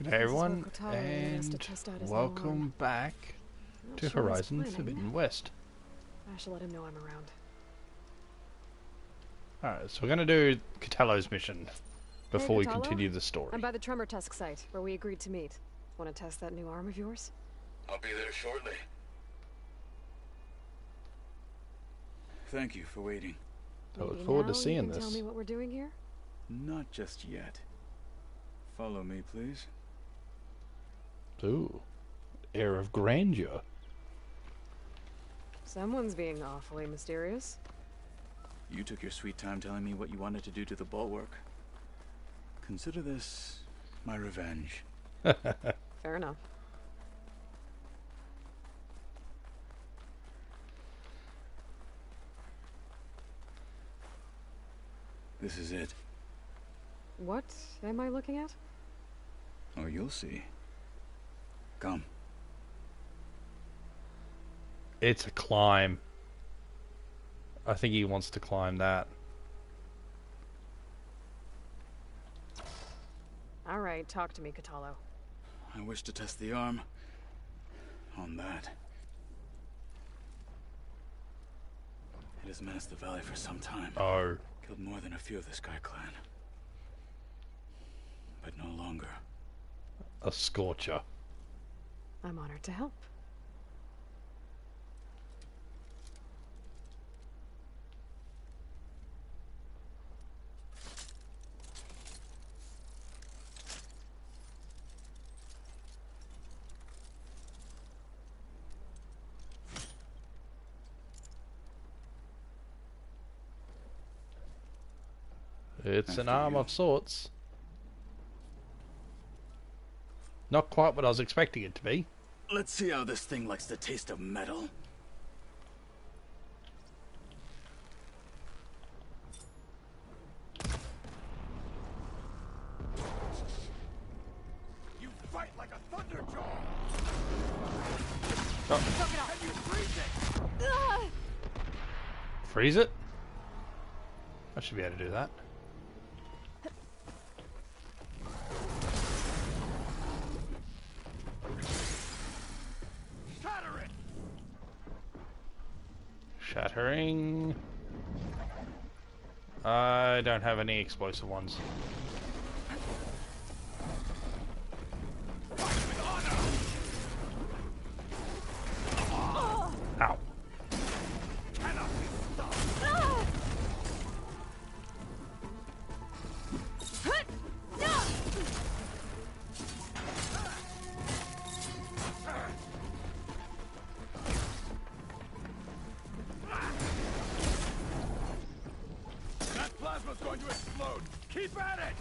G'day everyone, and welcome back to Horizon Forbidden West. I shall let him know I'm around. Alright, so we're going to do Catello's mission before we continue the story. I'm by the Tremor Tusk site, where we agreed to meet. Want to test that new arm of yours? I'll be there shortly. Thank you for waiting. I look forward to seeing this. Tell me what we're doing here? Not just yet. Follow me, please. Ooh, air of grandeur. Someone's being awfully mysterious. You took your sweet time telling me what you wanted to do to the bulwark. Consider this my revenge. Fair enough. This is it. What am I looking at? Oh, you'll see. Come. It's a climb. I think he wants to climb that. Alright, talk to me, Catallo. I wish to test the arm on that. It has menaced the valley for some time. Oh. Killed more than a few of the Sky Clan. But no longer. A scorcher. I'm honored to help. It's an arm of sorts. Not quite what I was expecting it to be. Let's see how this thing likes the taste of metal. You fight like a thunderjaw. Oh. Can you freeze it? Freeze it? I should be able to do that. Shattering. I don't have any explosive ones. Ow. Going to explode. Keep at it.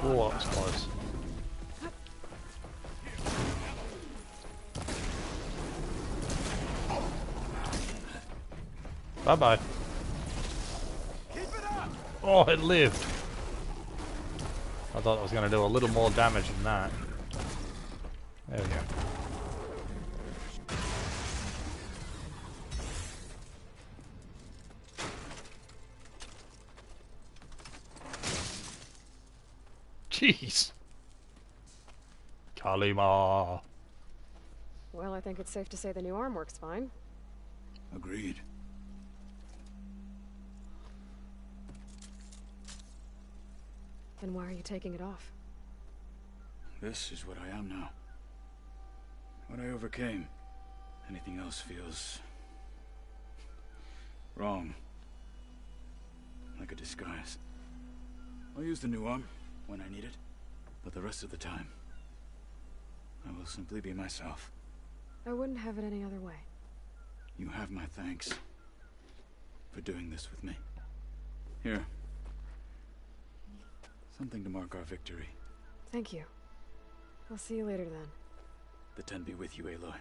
Oh, that was close. Bye-bye. Keep it up. Oh, it lived. I thought it was going to do a little more damage than that. There we go. Jeez. Kalima. Well, I think it's safe to say the new arm works fine. Agreed. Then why are you taking it off? This is what I am now. What I overcame. Anything else feels wrong. Like a disguise. I'll use the new arm when I need it, but the rest of the time, I will simply be myself. I wouldn't have it any other way. You have my thanks for doing this with me. Here. Something to mark our victory. Thank you. I'll see you later then. The Ten be with you, Aloy.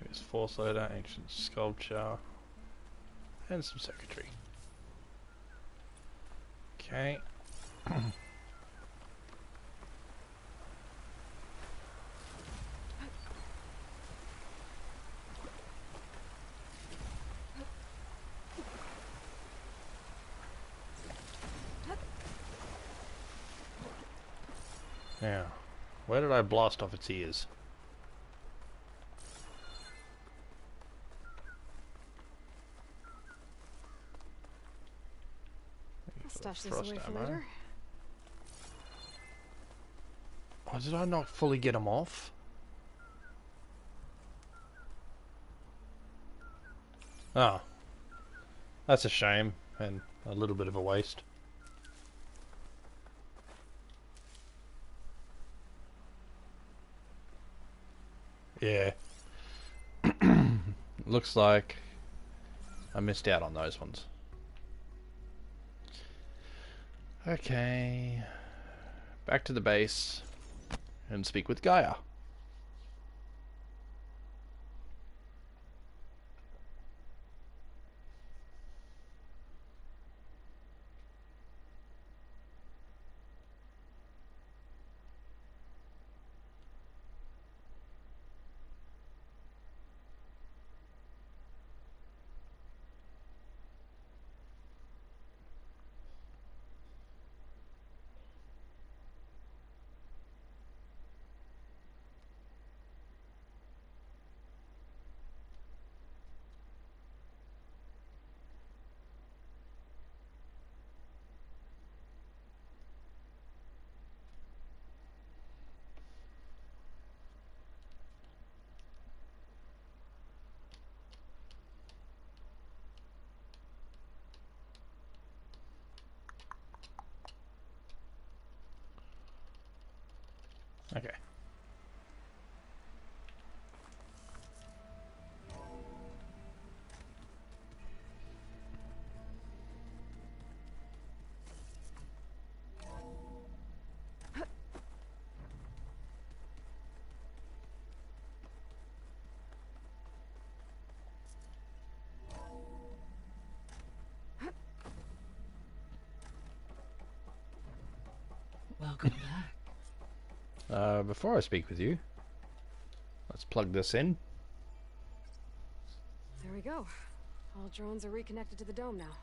Here's Force Letter, Ancient Sculpture, and some circuitry. Okay. Yeah. Where did I blast off its ears? I'll stash this Thrust away for ammo. later. Oh, did I not fully get them off? Oh. That's a shame, and a little bit of a waste. Yeah. Looks like I missed out on those ones. Okay. Back to the base and speak with Gaia. Okay. Welcome back. Before I speak with you, let's plug this in. There we go. All drones are reconnected to the dome now.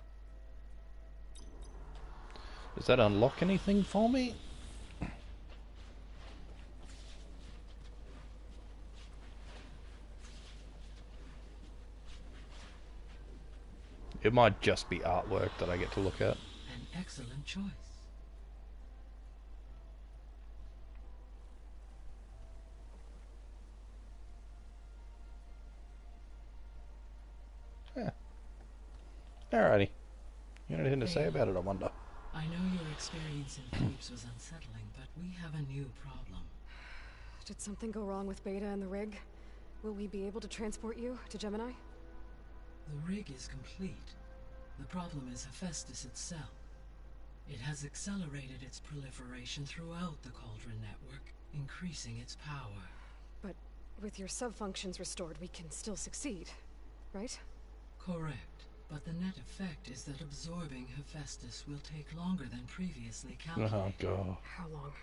Does that unlock anything for me? It might just be artwork that I get to look at. An excellent choice. Yeah. Alrighty. You got anything to say about it, I wonder? I know your experience in Thebes was unsettling, but we have a new problem. Did something go wrong with Beta and the rig? Will we be able to transport you to Gemini? The rig is complete. The problem is Hephaestus itself. It has accelerated its proliferation throughout the Cauldron network, increasing its power. But with your sub-functions restored, we can still succeed, right? Correct, but the net effect is that absorbing Hephaestus will take longer than previously calculated. Oh god. How long?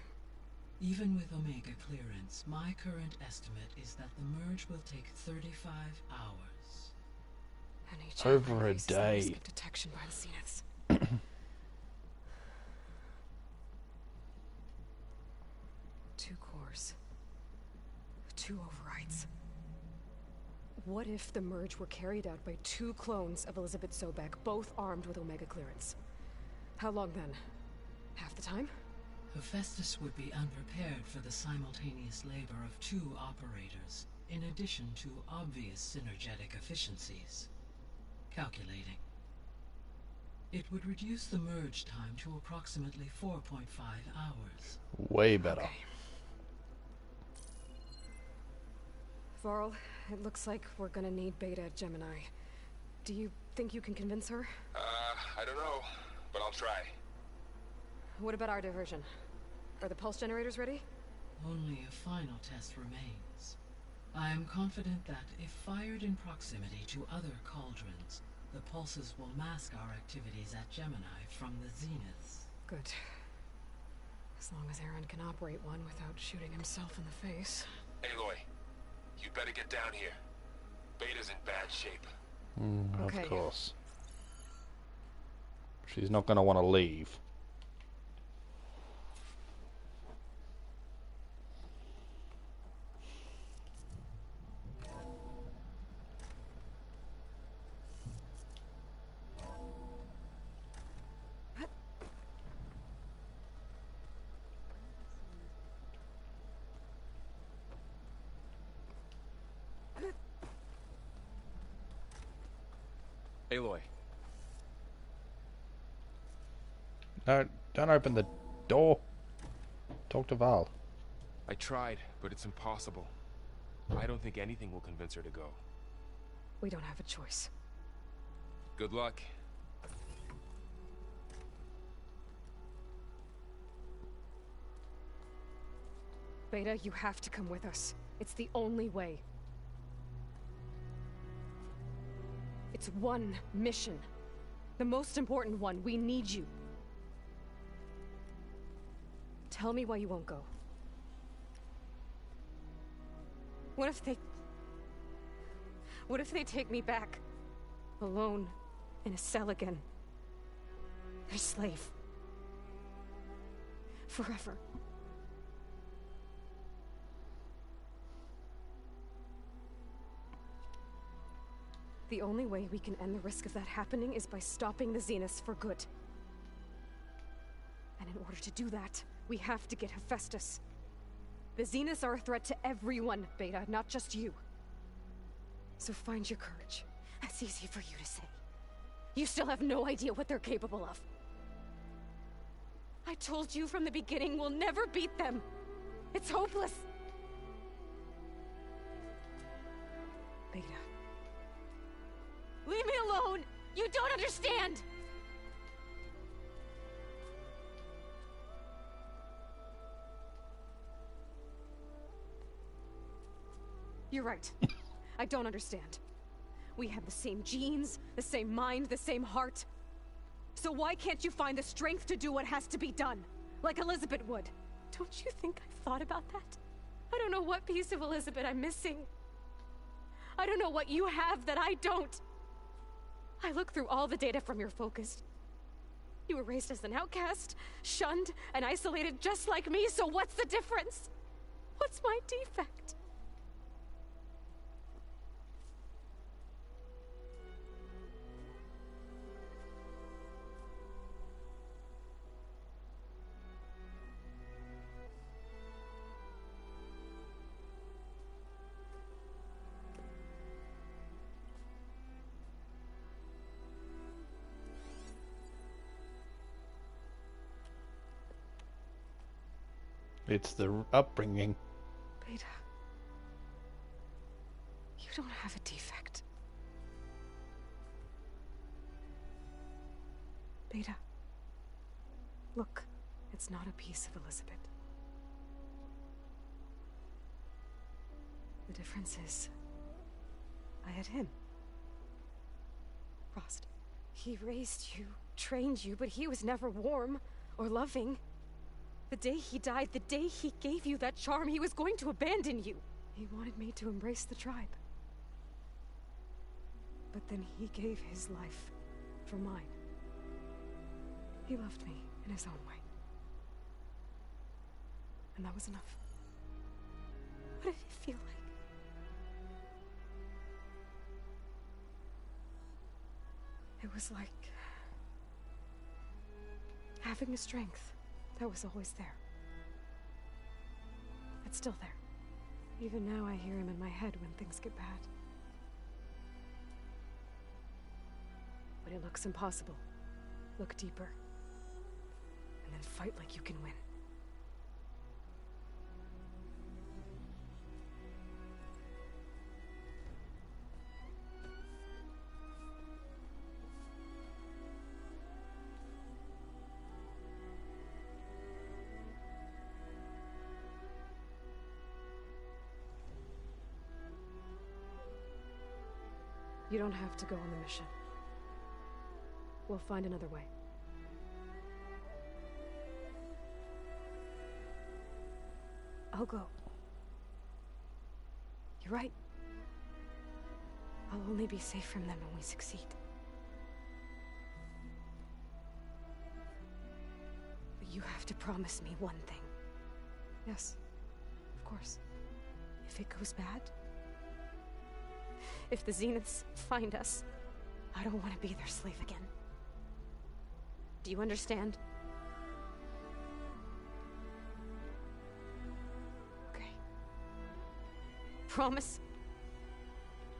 Even with Omega clearance, my current estimate is that the merge will take 35 hours. And each Over outbreak a faces the day. risk of detection by the Zeniths. 2 cores. 2 overrides. What if the merge were carried out by 2 clones of Elizabeth Sobek, both armed with Omega clearance? How long then? Half the time? Hephaestus would be unprepared for the simultaneous labor of 2 operators, in addition to obvious synergetic efficiencies. Calculating. It would reduce the merge time to approximately 4.5 hours. Way better. Okay. Varl, it looks like we're gonna need Beta at Gemini. Do you think you can convince her? I don't know, but I'll try. What about our diversion? Are the pulse generators ready? Only a final test remains. I am confident that if fired in proximity to other cauldrons, the pulses will mask our activities at Gemini from the zeniths. Good. As long as Aaron can operate one without shooting himself in the face. Aloy, you better get down here. Beta's in bad shape. Okay. Of course. She's not going to want to leave. Aloy. No, don't open the door. Talk to Val. I tried, but it's impossible. I don't think anything will convince her to go. We don't have a choice. Good luck. Beta, you have to come with us. It's the only way. It's one mission. The most important one. We need you. Tell me why you won't go. What if they take me back? Alone, in a cell again. Their slave. Forever. The only way we can end the risk of that happening is by stopping the Zeniths for good. And in order to do that, we have to get Hephaestus. The Zeniths are a threat to everyone, Beta, not just you. So find your courage. That's easy for you to say. You still have no idea what they're capable of. I told you from the beginning, we'll never beat them. It's hopeless. Beta. Leave me alone! You don't understand! You're right. I don't understand. We have the same genes, the same mind, the same heart. So why can't you find the strength to do what has to be done? Like Elizabeth would. Don't you think I've thought about that? I don't know what piece of Elizabeth I'm missing. I don't know what you have that I don't. I look through all the data from your focus. You were raised as an outcast, shunned, and isolated just like me, so what's the difference? What's my defect? It's the upbringing. Beta. You don't have a defect. Beta. Look, it's not a piece of Elizabeth. The difference is, I had him. Frost. He raised you, trained you, but he was never warm or loving. The day he died, the day he gave you that charm, he was going to abandon you. He wanted me to embrace the tribe. But then he gave his life for mine. He loved me in his own way. And that was enough. What did it feel like? It was like having a strength that was always there. It's still there. Even now I hear him in my head when things get bad. When it looks impossible, look deeper. And then fight like you can win. You don't have to go on the mission. We'll find another way. I'll go. You're right. I'll only be safe from them when we succeed. But you have to promise me one thing. Yes, of course. If it goes bad, if the Zeniths find us, I don't want to be their slave again. Do you understand? Okay. Promise?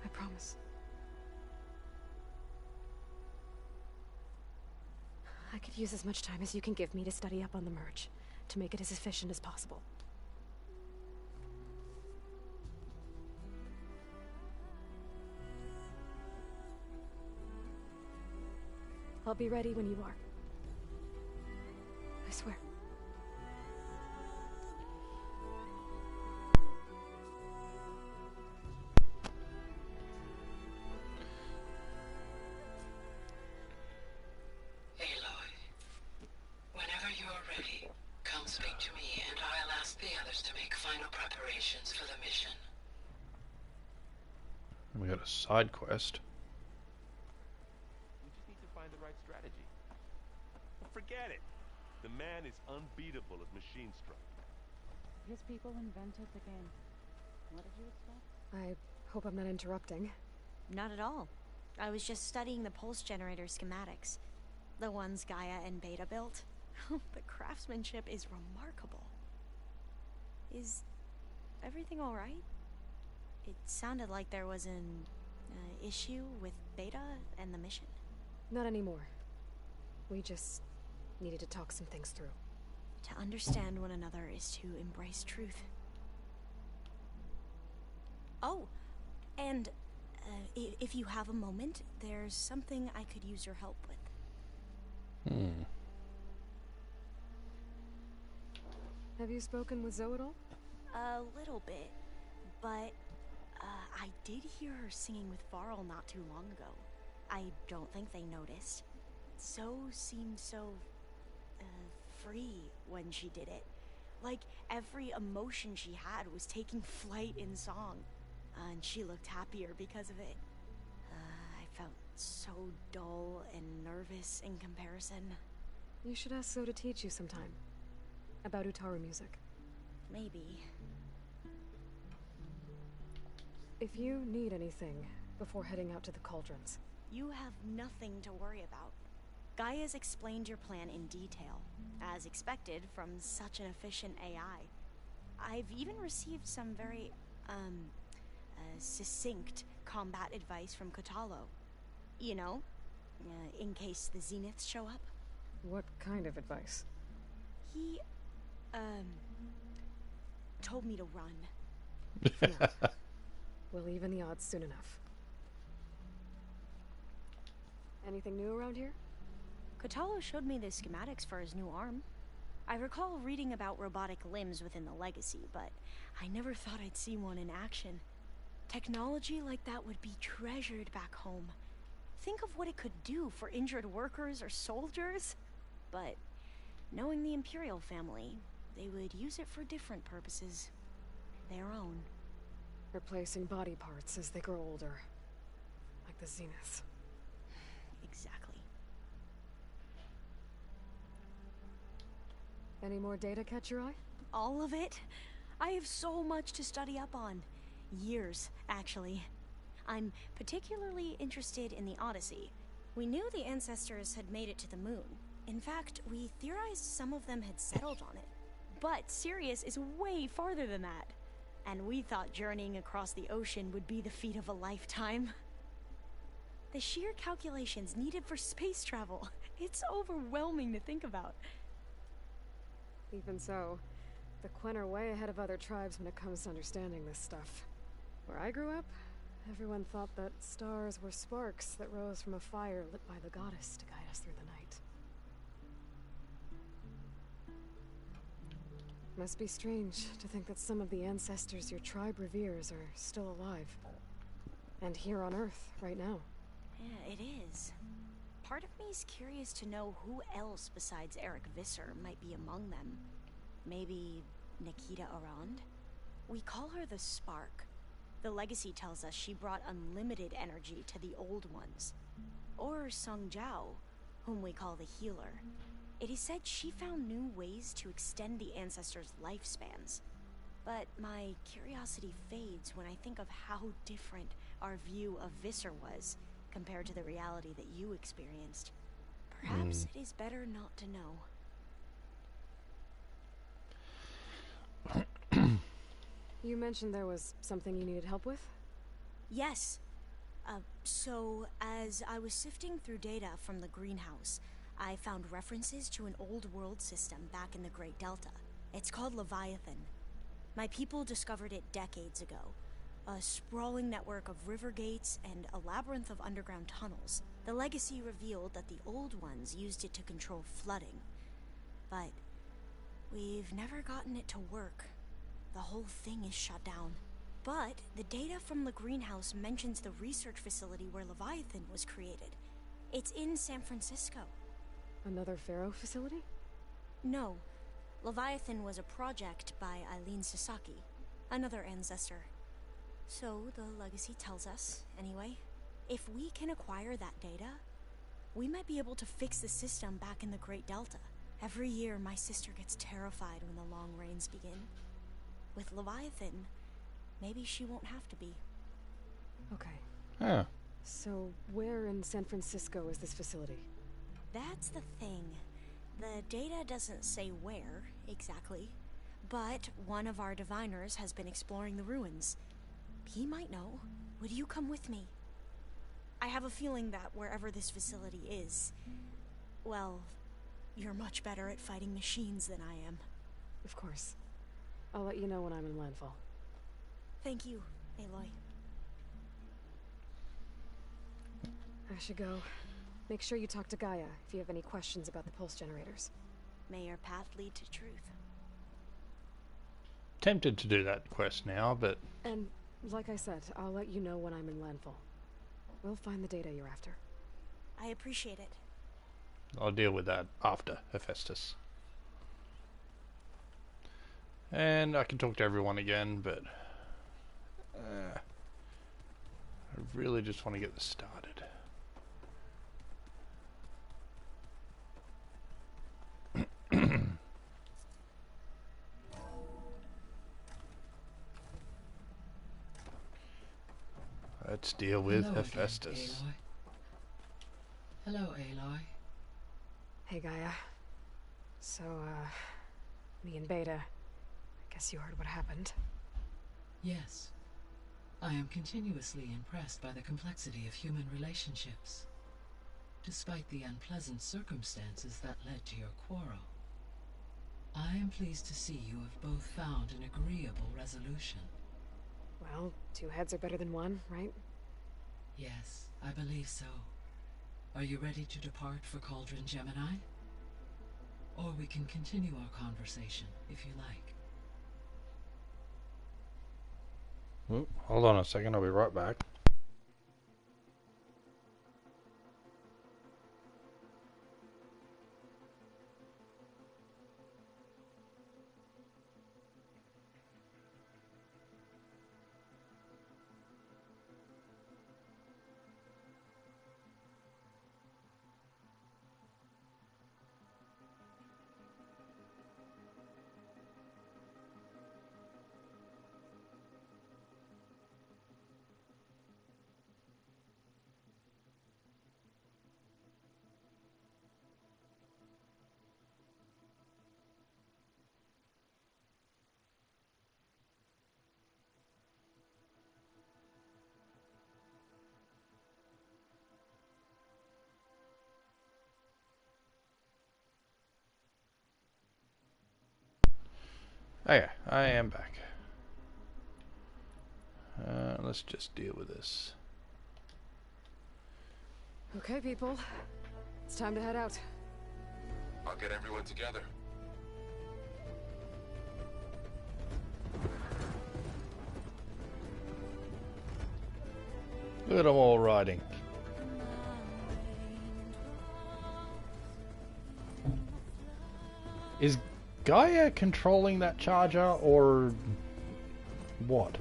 I promise. I could use as much time as you can give me to study up on the merge, to make it as efficient as possible. I'll be ready when you are. I swear. Aloy, whenever you are ready, come speak to me and I'll ask the others to make final preparations for the mission. We got a side quest. We just need to find the right strategy. Forget it. The man is unbeatable at machine strike. His people invented the game. What did you expect? I hope I'm not interrupting. Not at all. I was just studying the pulse generator schematics. The ones Gaia and Beta built. The craftsmanship is remarkable. Is everything alright? It sounded like there was an issue with Beta and the mission. Not anymore. We just needed to talk some things through. To understand one another is to embrace truth. Oh, and if you have a moment, there's something I could use your help with. Have you spoken with Zoe at all? A little bit, but I did hear her singing with Varl not too long ago. I don't think they noticed. Zoe seemed so free when she did it. Like every emotion she had was taking flight in song. And she looked happier because of it. I felt so dull and nervous in comparison. You should ask Zoe to teach you sometime. About Utaru music. Maybe. If you need anything before heading out to the cauldrons. You have nothing to worry about. Gaia's explained your plan in detail, as expected from such an efficient AI. I've even received some very, succinct combat advice from Kotalo. You know, in case the Zeniths show up. What kind of advice? He, told me to run. No. We'll even the odds soon enough. Anything new around here? Kotalo showed me the schematics for his new arm. I recall reading about robotic limbs within the Legacy, but I never thought I'd see one in action. Technology like that would be treasured back home. Think of what it could do for injured workers or soldiers. But knowing the Imperial family, they would use it for different purposes. Their own. Replacing body parts as they grow older. Like the Zeniths. Exactly. Any more data catch your eye? All of it? I have so much to study up on. Years, actually. I'm particularly interested in the Odyssey. We knew the ancestors had made it to the moon. In fact, we theorized some of them had settled on it. But Sirius is way farther than that. And we thought journeying across the ocean would be the feat of a lifetime. The sheer calculations needed for space travel. It's overwhelming to think about. Even so, the Quen are way ahead of other tribes when it comes to understanding this stuff. Where I grew up, everyone thought that stars were sparks that rose from a fire lit by the goddess to guide us through the night. Must be strange to think that some of the ancestors your tribe reveres are still alive. And here on Earth, right now. Yeah, it is. Part of me's curious to know who else besides Eric Visser might be among them. Maybe Nikita Arand? We call her the Spark. The Legacy tells us she brought unlimited energy to the old ones. Or Sung Jiao, whom we call the Healer. It is said she found new ways to extend the ancestors' lifespans. But my curiosity fades when I think of how different our view of Visser was compared to the reality that you experienced. Perhaps it is better not to know. You mentioned there was something you needed help with? Yes. So, as I was sifting through data from the greenhouse, I found references to an old world system back in the Great Delta. It's called Leviathan. My people discovered it decades ago. A sprawling network of river gates and a labyrinth of underground tunnels. The legacy revealed that the old ones used it to control flooding. But we've never gotten it to work. The whole thing is shut down. But the data from the greenhouse mentions the research facility where Leviathan was created. It's in San Francisco. Another Pharaoh facility? No. Leviathan was a project by Eileen Sasaki, another ancestor. So the legacy tells us, anyway. If we can acquire that data, we might be able to fix the system back in the Great Delta. Every year, my sister gets terrified when the long rains begin. With Leviathan, maybe she won't have to be. Okay. Huh. So, where in San Francisco is this facility? That's the thing. The data doesn't say where, exactly. But one of our diviners has been exploring the ruins. He might know. Would you come with me? I have a feeling that wherever this facility is, well, you're much better at fighting machines than I am. Of course. I'll let you know when I'm in landfall. Thank you, Aloy. I should go. Make sure you talk to Gaia if you have any questions about the pulse generators. May your path lead to truth. Tempted to do that quest now, but... And, like I said, I'll let you know when I'm in landfall. We'll find the data you're after. I appreciate it. I'll deal with that after Hephaestus. And I can talk to everyone again, but... I really just want to get this started. Let's deal with Hello Hephaestus. again, Aloy. Hello, Aloy. Hey, Gaia. So, me and Beta, I guess you heard what happened. Yes. I am continuously impressed by the complexity of human relationships. Despite the unpleasant circumstances that led to your quarrel, I am pleased to see you have both found an agreeable resolution. Well, two heads are better than one, right? Yes, I believe so. Are you ready to depart for Cauldron Gemini? Or we can continue our conversation, if you like. Oop, hold on a second, I'll be right back. Okay, I am back. Let's just deal with this. Okay, people. It's time to head out. I'll get everyone together. Look at them all riding. Is Gaia controlling that charger, or what?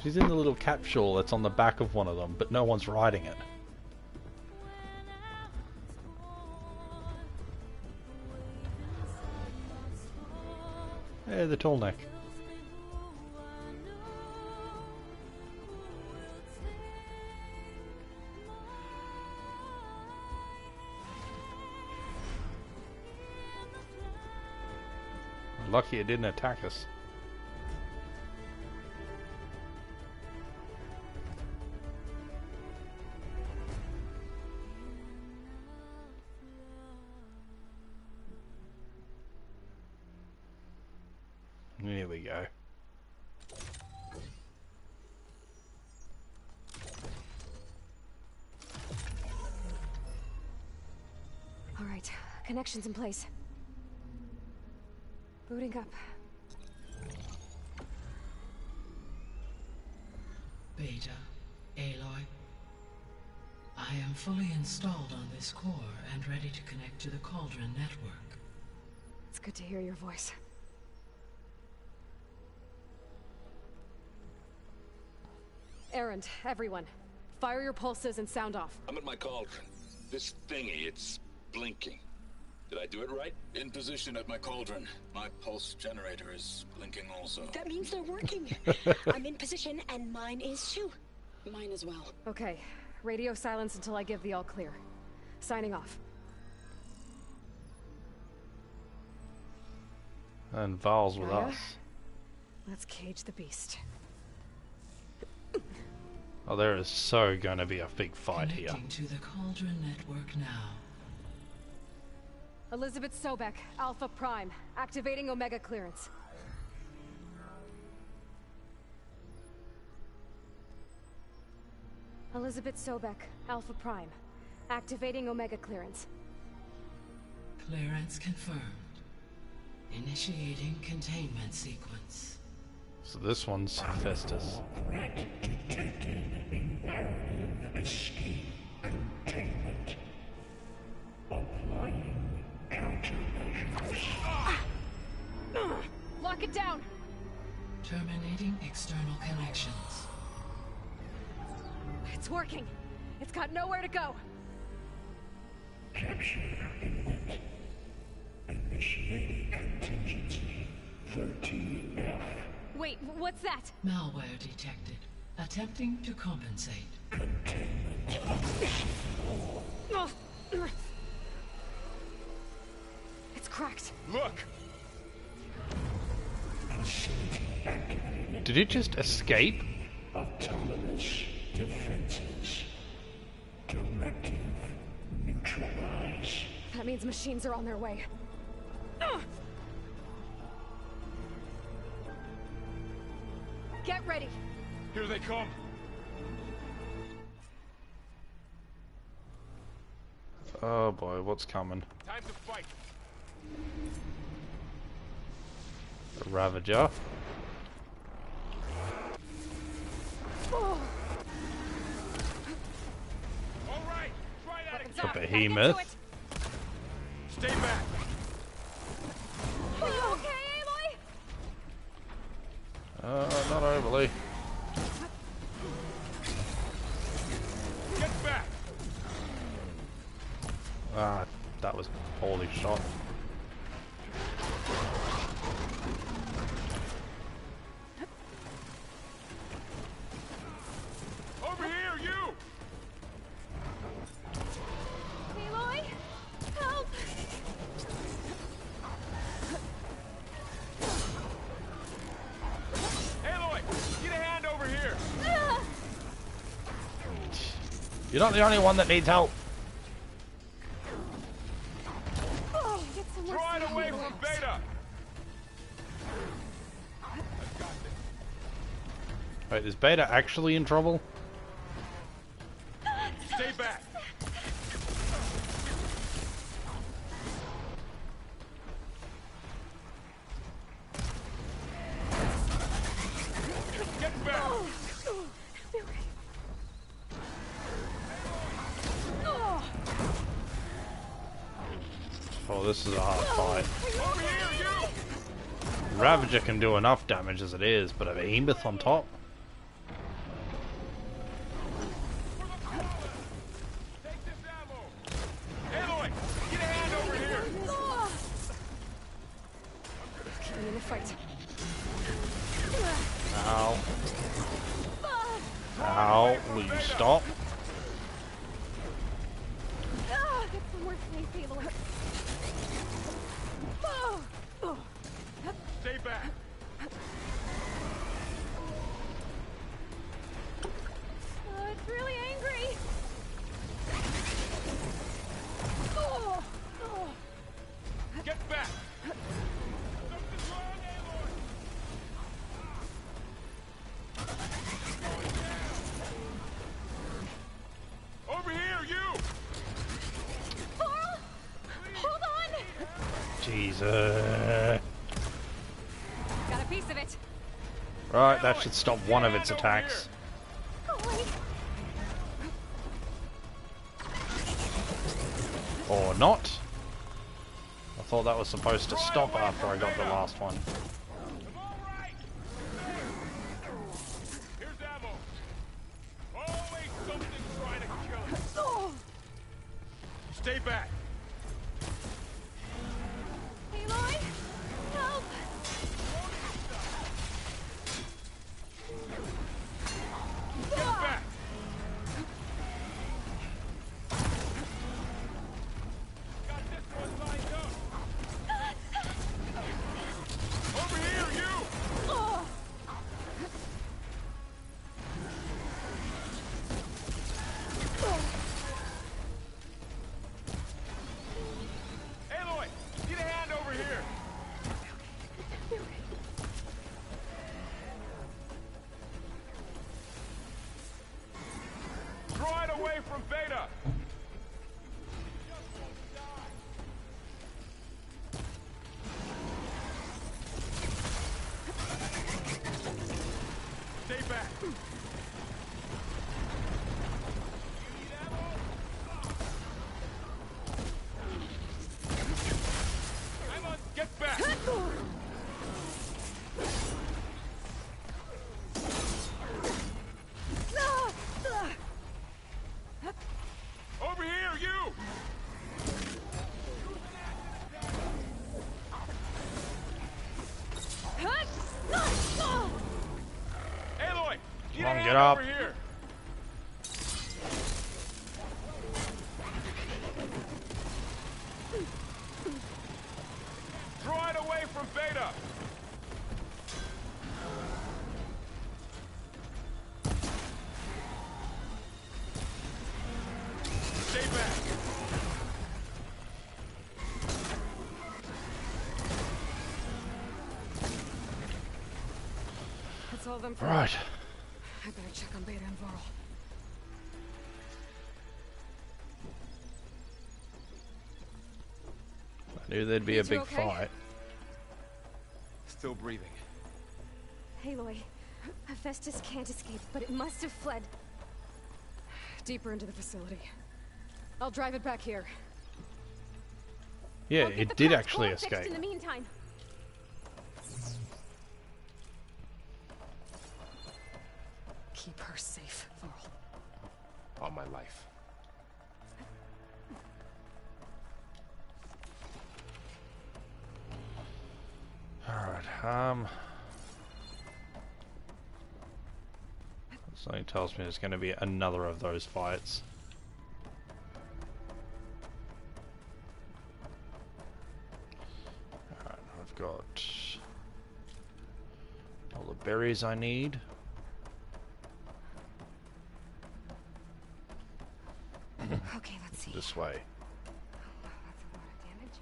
She's in the little capsule that's on the back of one of them, but no one's riding it. Hey, the tall neck. Lucky it didn't attack us. Here we go. All right, connections in place. Booting up. Beta, Aloy. I am fully installed on this core and ready to connect to the Cauldron network. It's good to hear your voice. Errand, everyone. Fire your pulses and sound off. I'm at my cauldron. This thingy, it's blinking. Did I do it right? In position at my cauldron. My pulse generator is blinking also. That means they're working. I'm in position, and mine is too. Mine as well. Okay. Radio silence until I give the all clear. Signing off. And Val's with Gaia? us. Let's cage the beast. Oh, there is so gonna be a big fight here. Connecting to the Cauldron network now. Elizabeth Sobek, Alpha Prime, activating Omega clearance. Elizabeth Sobek, Alpha Prime, activating Omega clearance. Clearance confirmed. Initiating containment sequence. So this one's HEPHESTUS. Escape containment. Applying countermeasures. Lock it down! Terminating external connections. It's working. It's got nowhere to go. Capture imminent. Initiating contingency 13F. Wait, what's that? Malware detected. Attempting to compensate. It's cracked. Look! Facility activated. Did it just escape? Autonomous defenses. Directive neutralize. That means machines are on their way. Get ready. Here they come! Oh boy, what's coming? Time to fight. The Ravager. All right, try that Weapons again. up. The Back into behemoth. it. Stay back! Are you okay, Aloy? Not overly. Get back. Ah, that was poorly shot. Over here, you. Aloy? Help! Aloy, get a hand over here. You're not the only one that needs help. Oh, get some more Draw it sleep. away from Beta. Wait, is Beta actually in trouble? Stay back. Get back. Oh, this is a hard fight. Over here, you. Ravager can do enough damage as it is, but a behemoth on top? Take this ammo. Aloy, get a hand over here. I'm in the fight. Ow. Ow, will you stop? Get some more sleep, Aloy. Stay back. It's really angry. Get back. Something's wrong, Aloy. Jesus. Got a piece of it. Right, that should stop one of its attacks. Or not. I thought that was supposed to stop after I got the last one. Here's ammo. Always something trying to kill us. Stay back. Aloy, help! Get back. Got this one lined up. Over here, you. Aloy, need a hand over here. Draw it away from Beta. Stay back. Get back! Over here, you! Aloy! Come on, get up. Over here! Draw it away from Beta! Stay back! That's all of them for Right. I better check on Beta and Varl. I knew there'd be a You two big okay? fight. Still breathing. Aloy, Hephaestus can't escape, but it must have fled deeper into the facility. I'll drive it back here. Yeah, I'll get it the did cracked actually core fixed escape. in the meantime. Keep her safe, Varl. All my life. Alright, something tells me there's going to be another of those fights. Alright, I've got all the berries I need. Okay, let's see. This way. Wow, that's a lot of damage.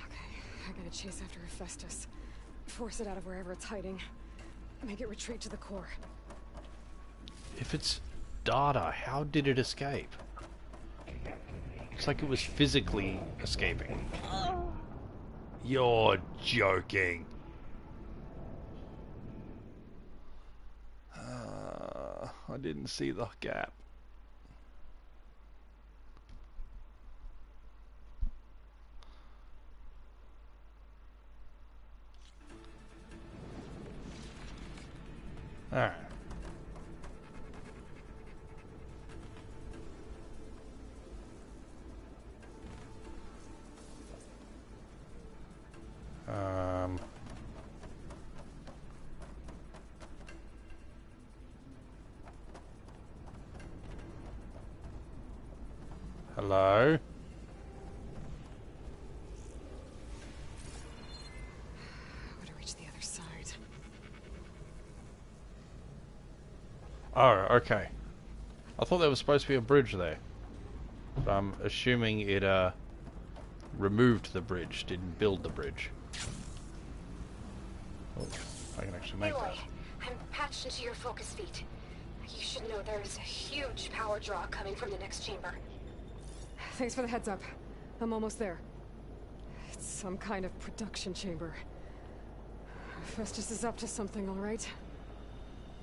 Okay, I gotta chase after Hephaestus. Force it out of wherever it's hiding. Make it retreat to the core. If it's data, how did it escape? It's like it was physically escaping. You're joking. I didn't see the gap. Alright. Hello? How to reach the other side. Oh, okay. I thought there was supposed to be a bridge there. But I'm assuming it removed the bridge, didn't build the bridge. Oh, I can actually make Aloy, that. I'm patched into your focus feed. You should know there's a huge power draw coming from the next chamber. Thanks for the heads up. I'm almost there. It's some kind of production chamber. Festus is up to something, all right?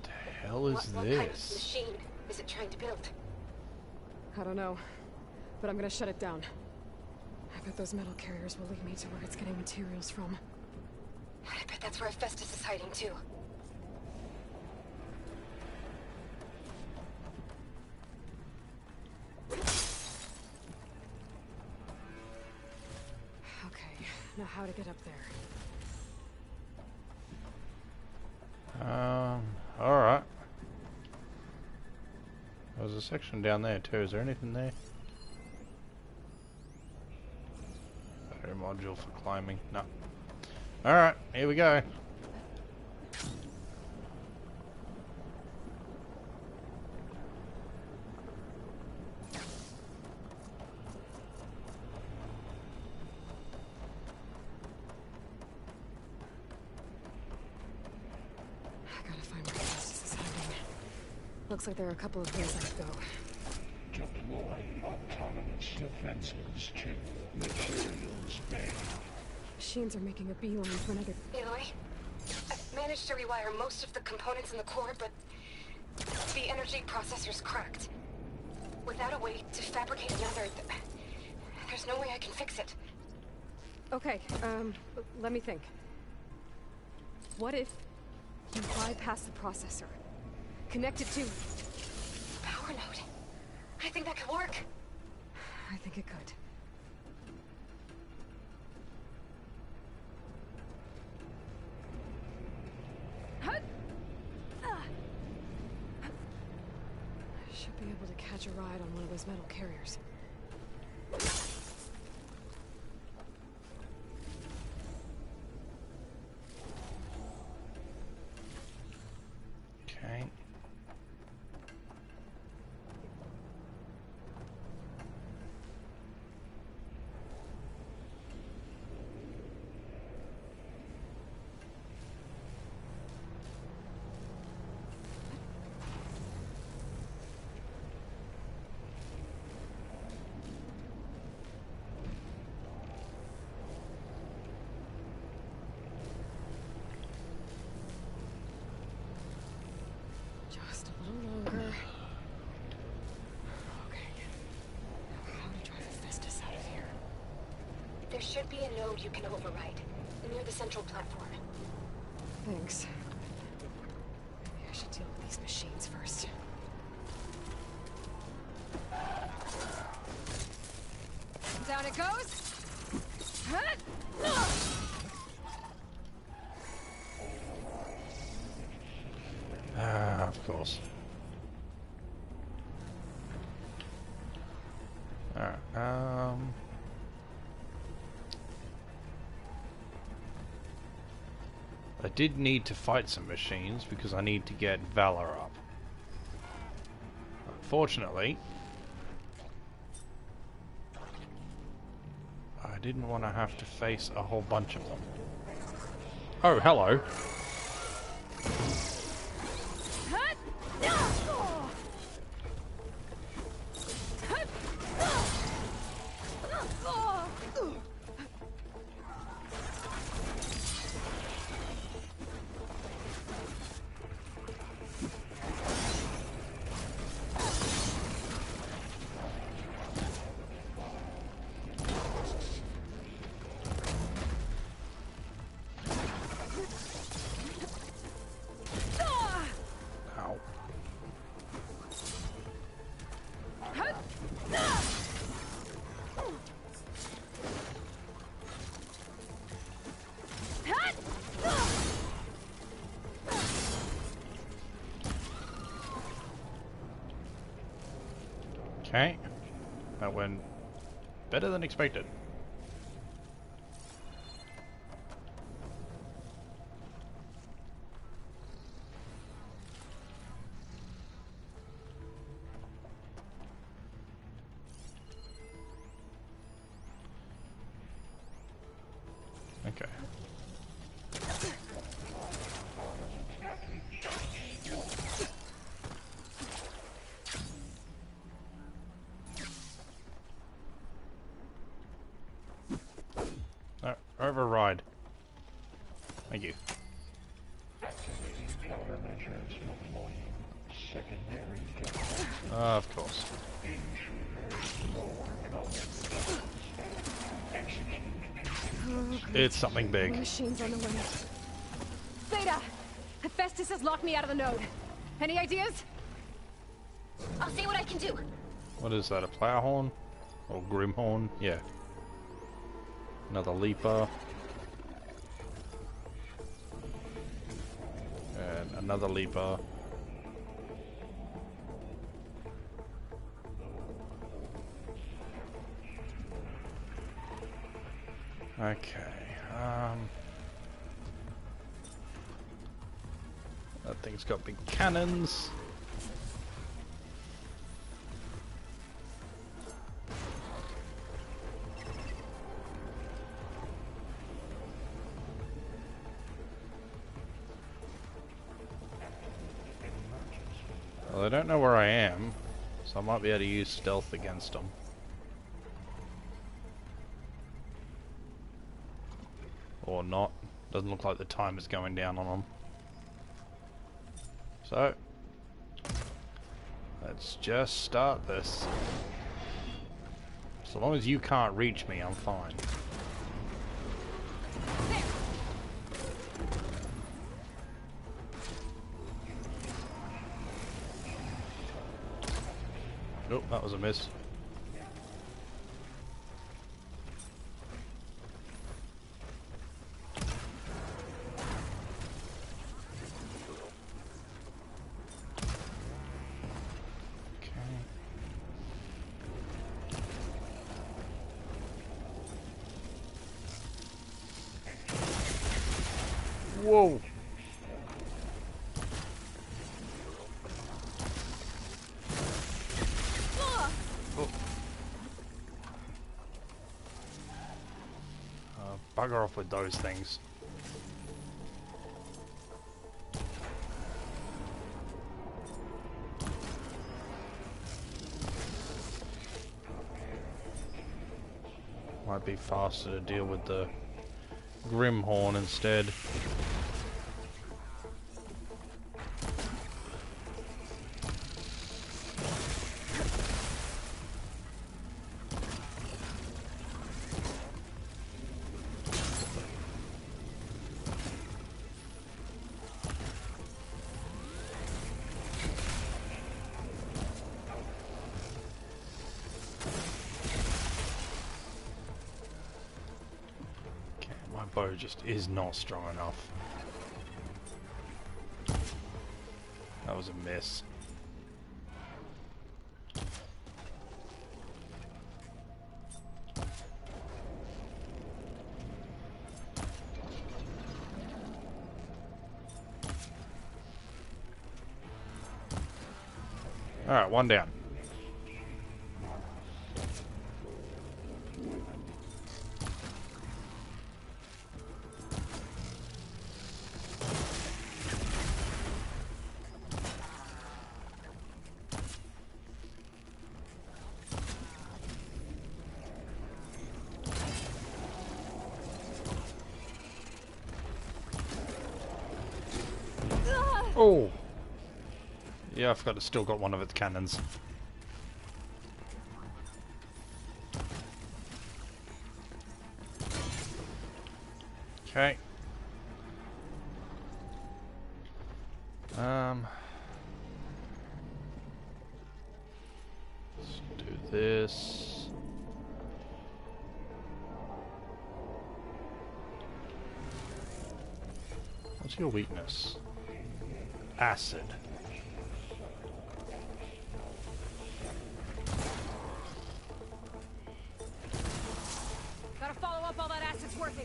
The hell is What kind of this? machine is it trying to build? I don't know, but I'm gonna shut it down. I bet those metal carriers will lead me to where it's getting materials from. I bet that's where Festus is hiding too. Okay, now how to get up there. Alright. There's a section down there too. Is there anything there? Battery module for climbing. No. Alright, here we go. I gotta find where Festus is hiding. Looks like there are a couple of ways I could go. Deploy autonomous defenses chip. Materials banned. Machines are making a beeline for another. Aloy, I've managed to rewire most of the components in the core, but the energy processor's cracked. Without a way to fabricate another, there's no way I can fix it. Okay, let me think. What if you bypass the processor? Connect it to... Power node. I think that could work. I think it could. I should be able to catch a ride on one of those metal carriers. Okay. Just a little longer. Okay. Now how to drive Festus out of here? There should be a node you can override, near the central platform. Thanks. Maybe I should deal with these machines first. Down it goes! Of course. Alright, I did need to fight some machines because I need to get Valor up. Unfortunately, I didn't want to have to face a whole bunch of them. Oh, hello. Ow. Okay, that went better than expected. Okay. override. Thank you. Activating countermeasures deploying. Secondary defenses. Of course. Intruders lower common. Execute. Oh, great. It's something big. More machines on the way. Beta! Hephaestus has locked me out of the node. Any ideas? I'll see what I can do. What is that, a plow horn? Or grim horn? Yeah. Another leaper. And another leaper. Okay, that thing's got big cannons. Well, they don't know where I am, so I might be able to use stealth against them. Or not. Doesn't look like the time is going down on them. So, let's just start this. So long as you can't reach me, I'm fine. Nope, that was a miss. Whoa! Bugger off with those things. Might be faster to deal with the Grimhorn instead. Bow just is not strong enough. That was a miss. Alright, one down. Oh! Yeah, I forgot it's still got one of its cannons. Okay. Let's do this. What's your weakness? Acid. Gotta follow up all that acid's working.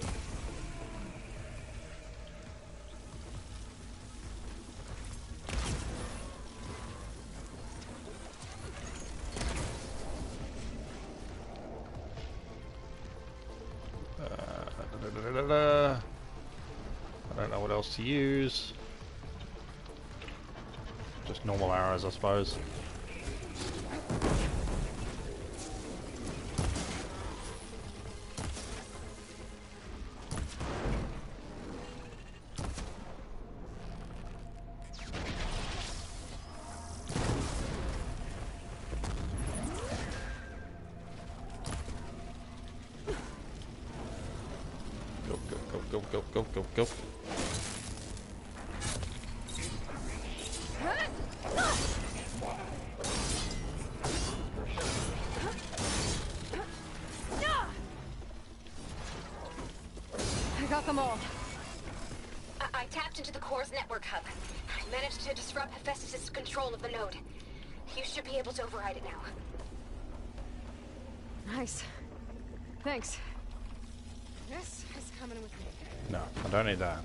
I don't know what else to use. Just normal arrows, I suppose. Go, go, go, go, go. I got them all. I tapped into the core's network hub. I managed to disrupt HEPHESTUS' control of the node. You should be able to override it now. Nice. Thanks. This is coming with me. No, I don't need that.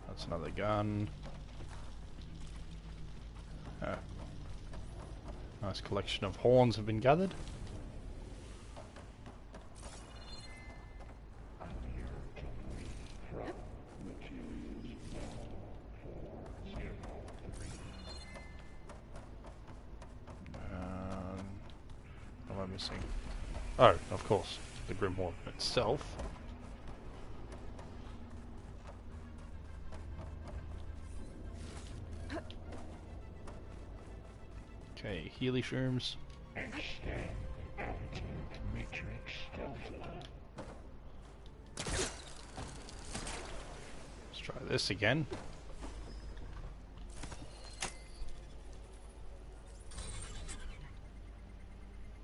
That's another gun. Oh. Nice collection of horns have been gathered. What am I missing? Oh, of course, the Grim Warden itself. Okay, Healy shrooms. Extend altitude matrix stealthily. Let's try this again.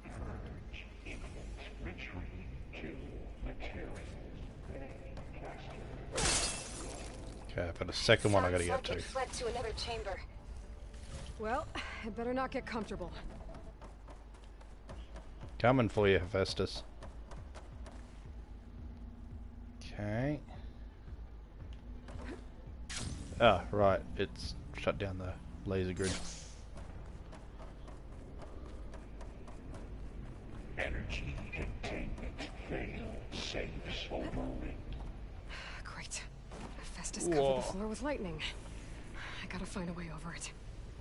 Purge infiltrate to material. Okay, but a second one I gotta get to. It fled to another chamber. Well, I better not get comfortable. Coming for you, HEPHESTUS. Okay. Ah, right. It's shut down the laser grid. Energy containment failed. Safes overrun. Great. HEPHESTUS covered the floor with lightning. I gotta find a way over it.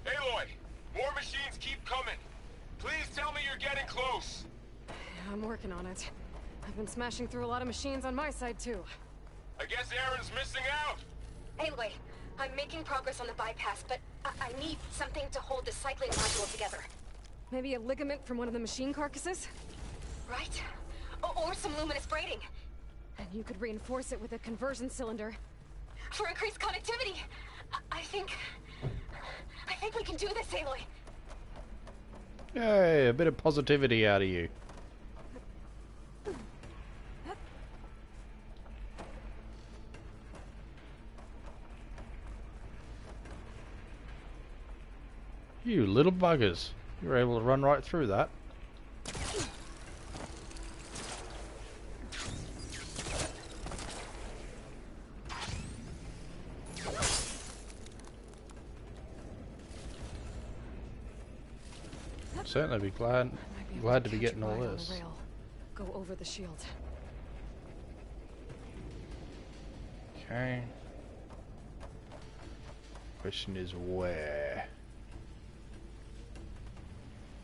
Aloy! More machines keep coming! Please tell me you're getting close! Yeah, I'm working on it. I've been smashing through a lot of machines on my side, too. I guess Aaron's missing out! Anyway, I'm making progress on the bypass, but I need something to hold the cycling module together. Maybe a ligament from one of the machine carcasses? Right? Or some luminous braiding. And you could reinforce it with a conversion cylinder. For increased connectivity! I think we can do this, Aloy. Yay, a bit of positivity out of you. You little buggers. You were able to run right through that. Certainly be glad to be getting all this. Go over the shield. Okay. Question is where?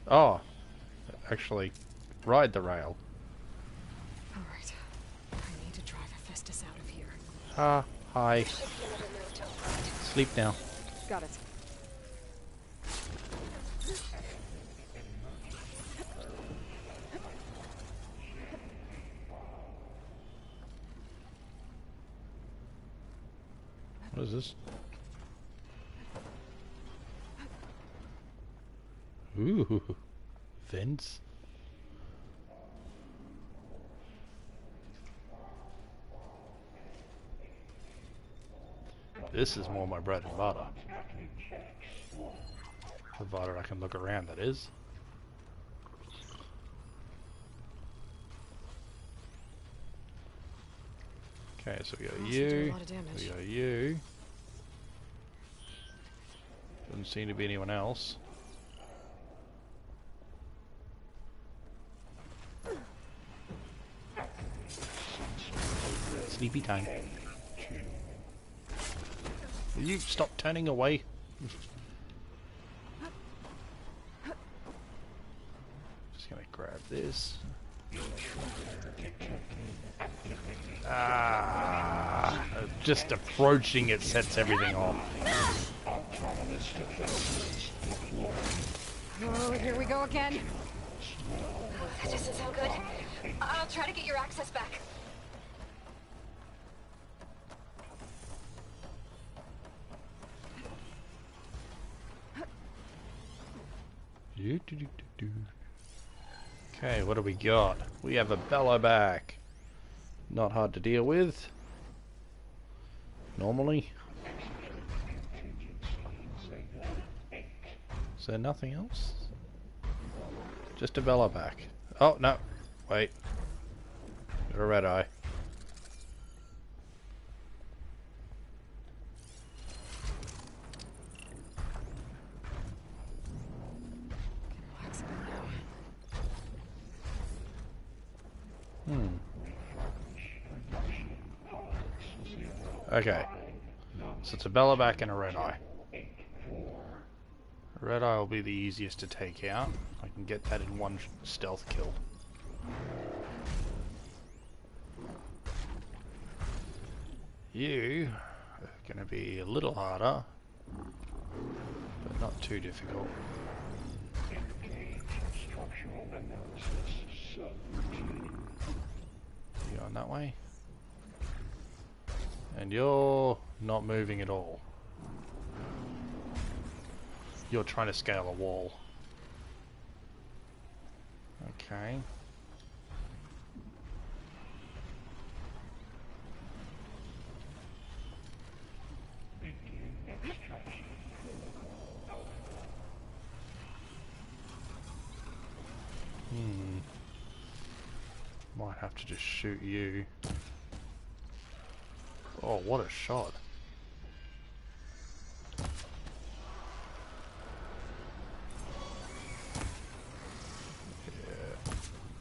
Oh, actually, ride the rail. All right. I need to drive HEPHESTUS out of here. Ah, hi. Sleep now. Got it. What is this? Ooh, vents. This is more my bread and butter. Provided I can look around, that is. Okay, so we got you. We got you. Doesn't seem to be anyone else. Sleepy time. Will you stop turning away? Just gonna grab this. Ah, just approaching it sets everything off. Oh, here we go again. That doesn't sound good. I'll try to get your access back. Okay, what do we got? We have a bellow back. Not hard to deal with. Normally. Is there nothing else? Just a bellow back. Oh, no. Wait. Got a red eye. Okay. So it's a bellowback and a red eye. Red eye will be the easiest to take out. I can get that in one stealth kill. You are going to be a little harder, but not too difficult. You going that way? And you're not moving at all. You're trying to scale a wall. Okay. Might have to just shoot you. Oh, what a shot. Yeah,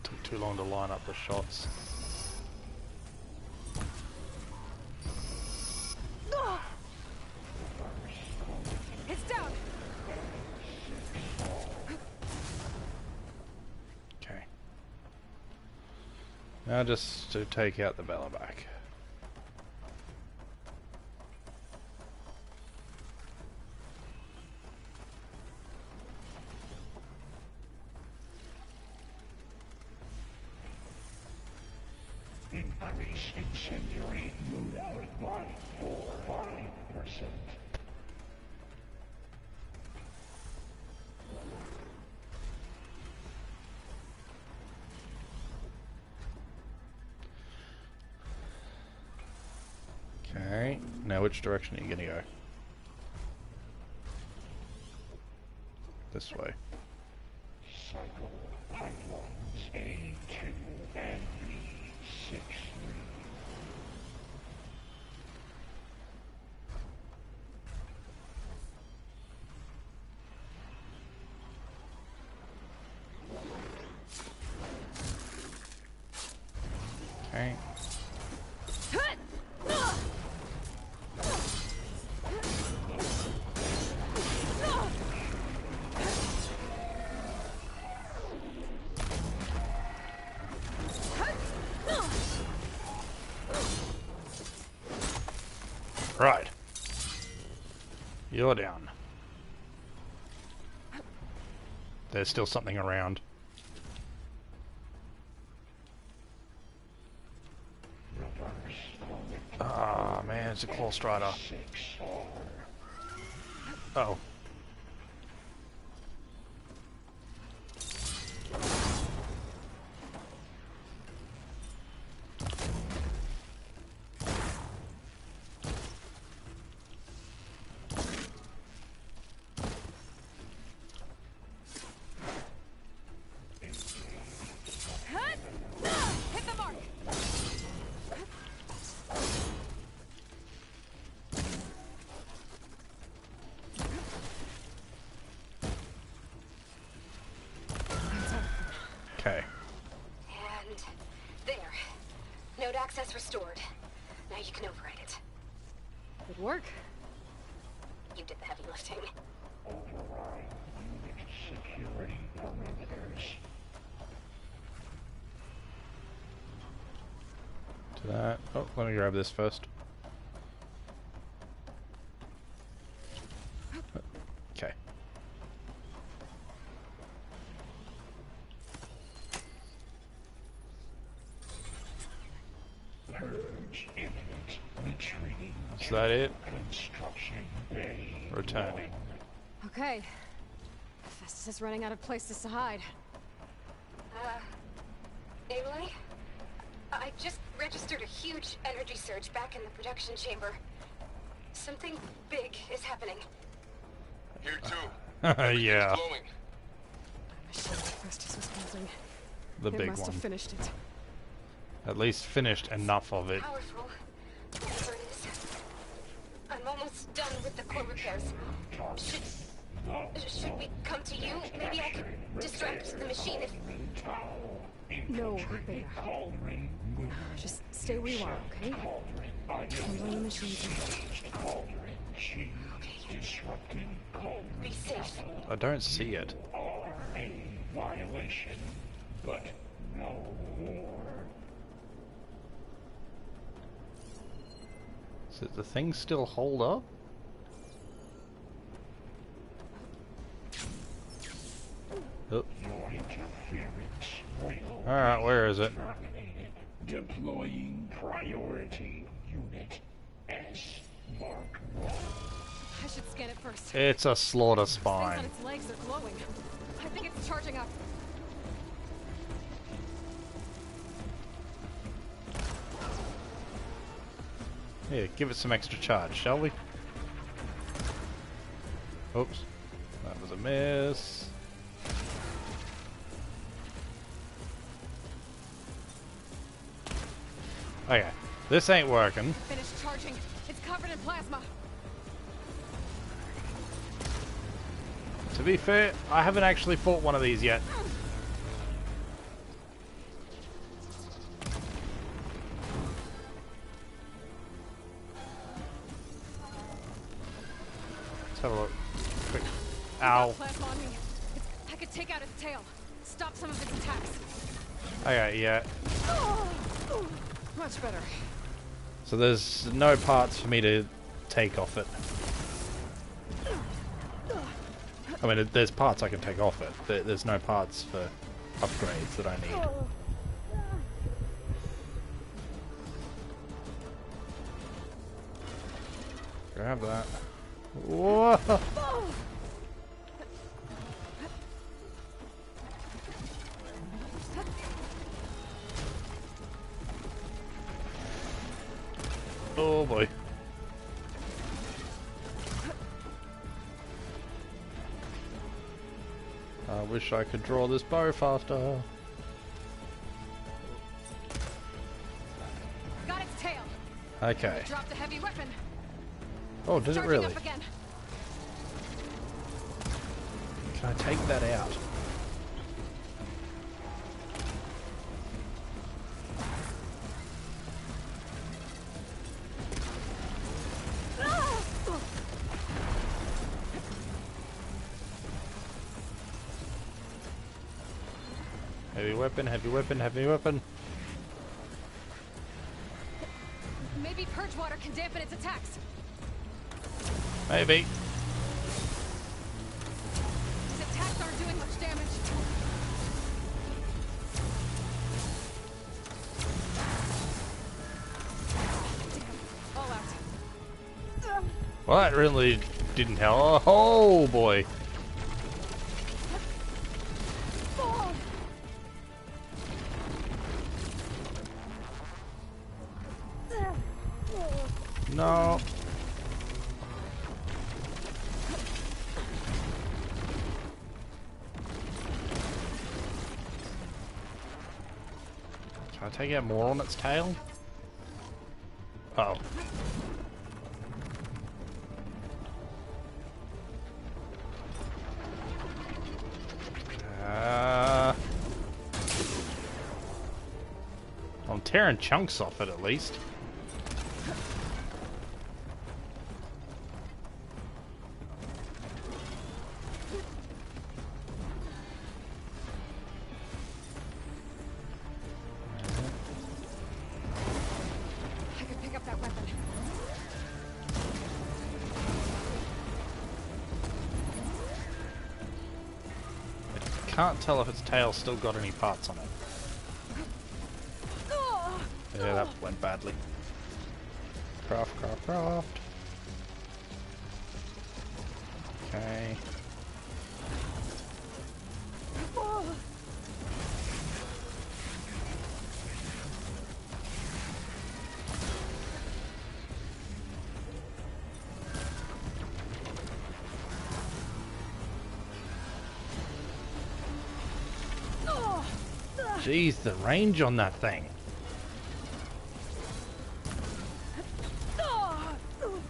took too long to line up the shots. It's down. Okay. Now just to take out the bellowback. Increase incendiary mood out by 4%. Okay, now which direction are you gonna go? This way. Cycle pipelines A2 and B63. Okay. Right. You're down. There's still something around. Ah, man, it's a claw strider. Uh-oh. Hit the mark. Okay. And there. Node access restored. Now you can override it. Good work. You did the heavy lifting. Override unit security parameters. That. Oh, let me grab this first. Okay. Purge imminent. Retreating. Is that it? Construction bay. Returning. Okay. Festus is running out of places to hide. Aloy? I just registered a huge energy surge back in the production chamber. Something big is happening. Here too. Yeah. Glowing. The machine that Festus was building. The It big must one. have finished it. At least finished enough of it. Powerful. Whatever it is. I'm almost done with the core repairs. Should we come to you? Maybe I could distract the machine if... No, Beta. Just stay where you are, okay? Handling the machines. Be safe. I don't see it. A violation, but no war. Does the thing still hold up? Oh. Your interference will Alright, where is it? terminated. Deploying priority unit S Mark 1. I should scan it first. It's a slaughter Things spine. on its legs are glowing. I think it's charging up. Here, give it some extra charge, shall we? Oops. That was a miss. Okay, this ain't working. Finished charging. It's covered in plasma. To be fair, I haven't actually fought one of these yet. Let's have a look. Quick. Ow. Plasma on me. I could take out its tail. Stop some of its attacks. Okay, yeah. Much better. So there's no parts for me to take off it. I mean, there's parts I can take off it. There's no parts for upgrades that I need. Grab that. Whoa! Oh boy. I wish I could draw this bow faster. Got its tail. Okay. Dropped a heavy weapon. Oh, did it Charging really? up again. Can I take that out? Heavy weapon, heavy weapon, heavy weapon. Maybe purge water can dampen its attacks. Maybe. Its attacks aren't doing much damage. Damn. All out. Well, that really didn't help. Oh boy. No. Can I take out more on its tail? Uh oh. I'm tearing chunks off it at least. can't tell if its tail's still got any parts on it. Yeah, that went badly. Craft, craft, craft. Okay. Jeez, the range on that thing.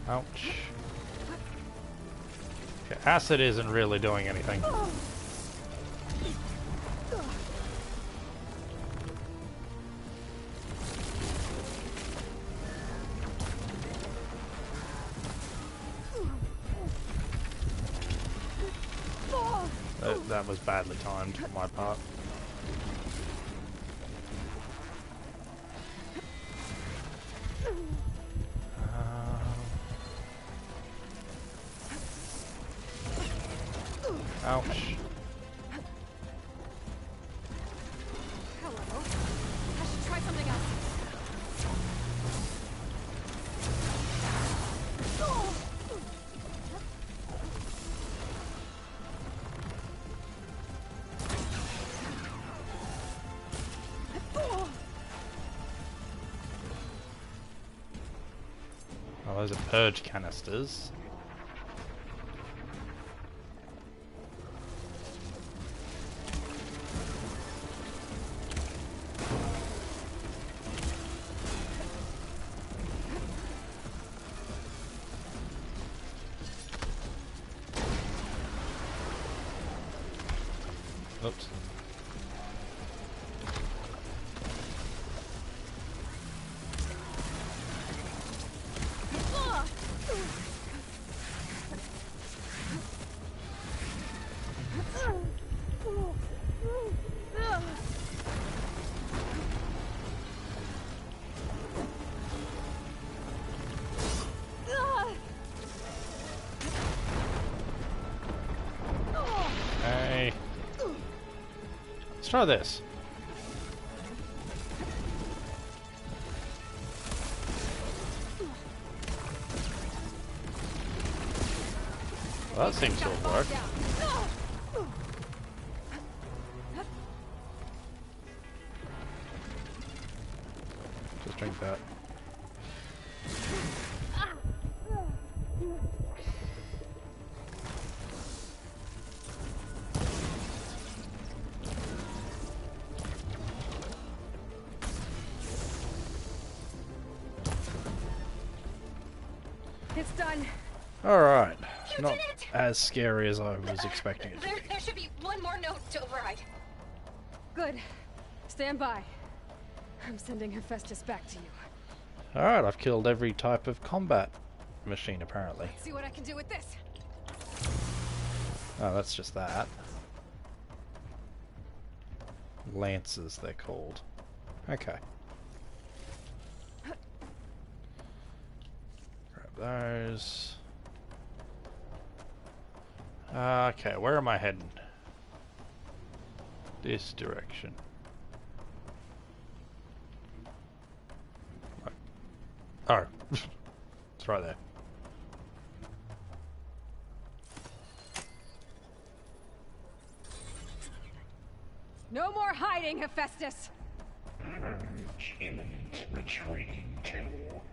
Ouch. Okay, acid isn't really doing anything. That was badly timed on my part. Ouch. Hello. I should try something else. Oh, those are purge canisters. Oops. Hey. Let's try this. Well, that seems to have worked. Just drink that. It's done. Alright. Not as scary as I was expecting it to be. There should be one more note to override. Good. Stand by. I'm sending Hephaestus back to you. Alright, I've killed every type of combat machine apparently. See what I can do with this. Oh, that's just that. Lances, they're called. Okay. Grab those. Okay, where am I heading? This direction. Oh. It's right there. No more hiding, Hephaestus! Imminent retreating to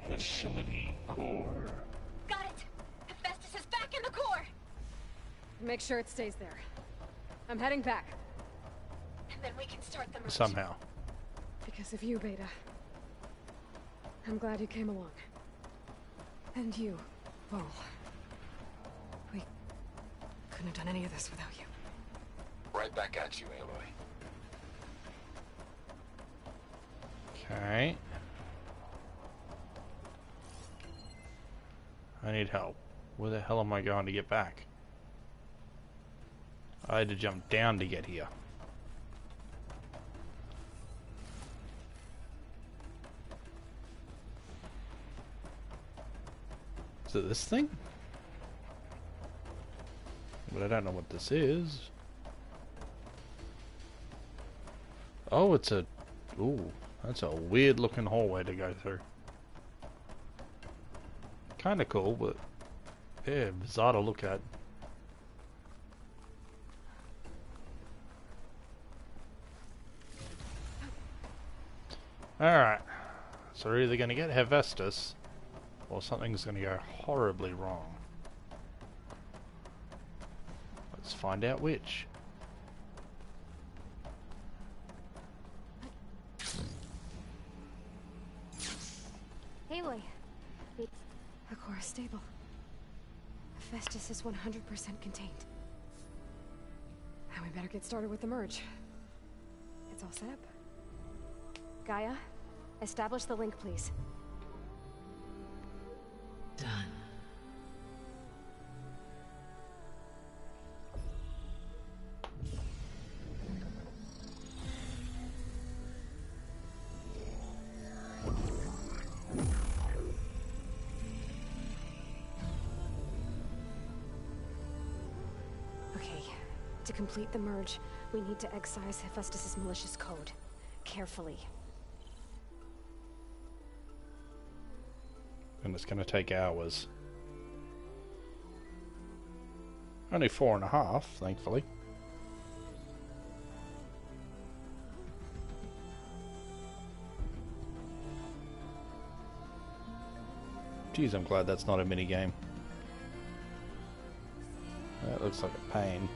facility core. Got it! Hephaestus is back in the core! Make sure it stays there. I'm heading back. And then we can start the merge. Somehow. Because of you, Beta. I'm glad you came along. And you, Vol. We couldn't have done any of this without you. Right back at you, Aloy. Okay. I need help. Where the hell am I going to get back? I had to jump down to get here. Is it this thing? But I don't know what this is. Oh, it's a... Ooh, that's a weird looking hallway to go through. Kinda cool, but... yeah, bizarre to look at. Alright. So we're either gonna get HEPHESTUS, or something's gonna go horribly wrong. Let's find out which. Aloy, it's... the core is stable. HEPHESTUS is 100% contained. And we better get started with the merge. It's all set up. Gaia, establish the link, please. Done. Okay, to complete the merge, we need to excise HEPHESTUS' malicious code. Carefully. And it's gonna take hours. Only 4.5, thankfully. Geez, I'm glad that's not a minigame. That looks like a pain.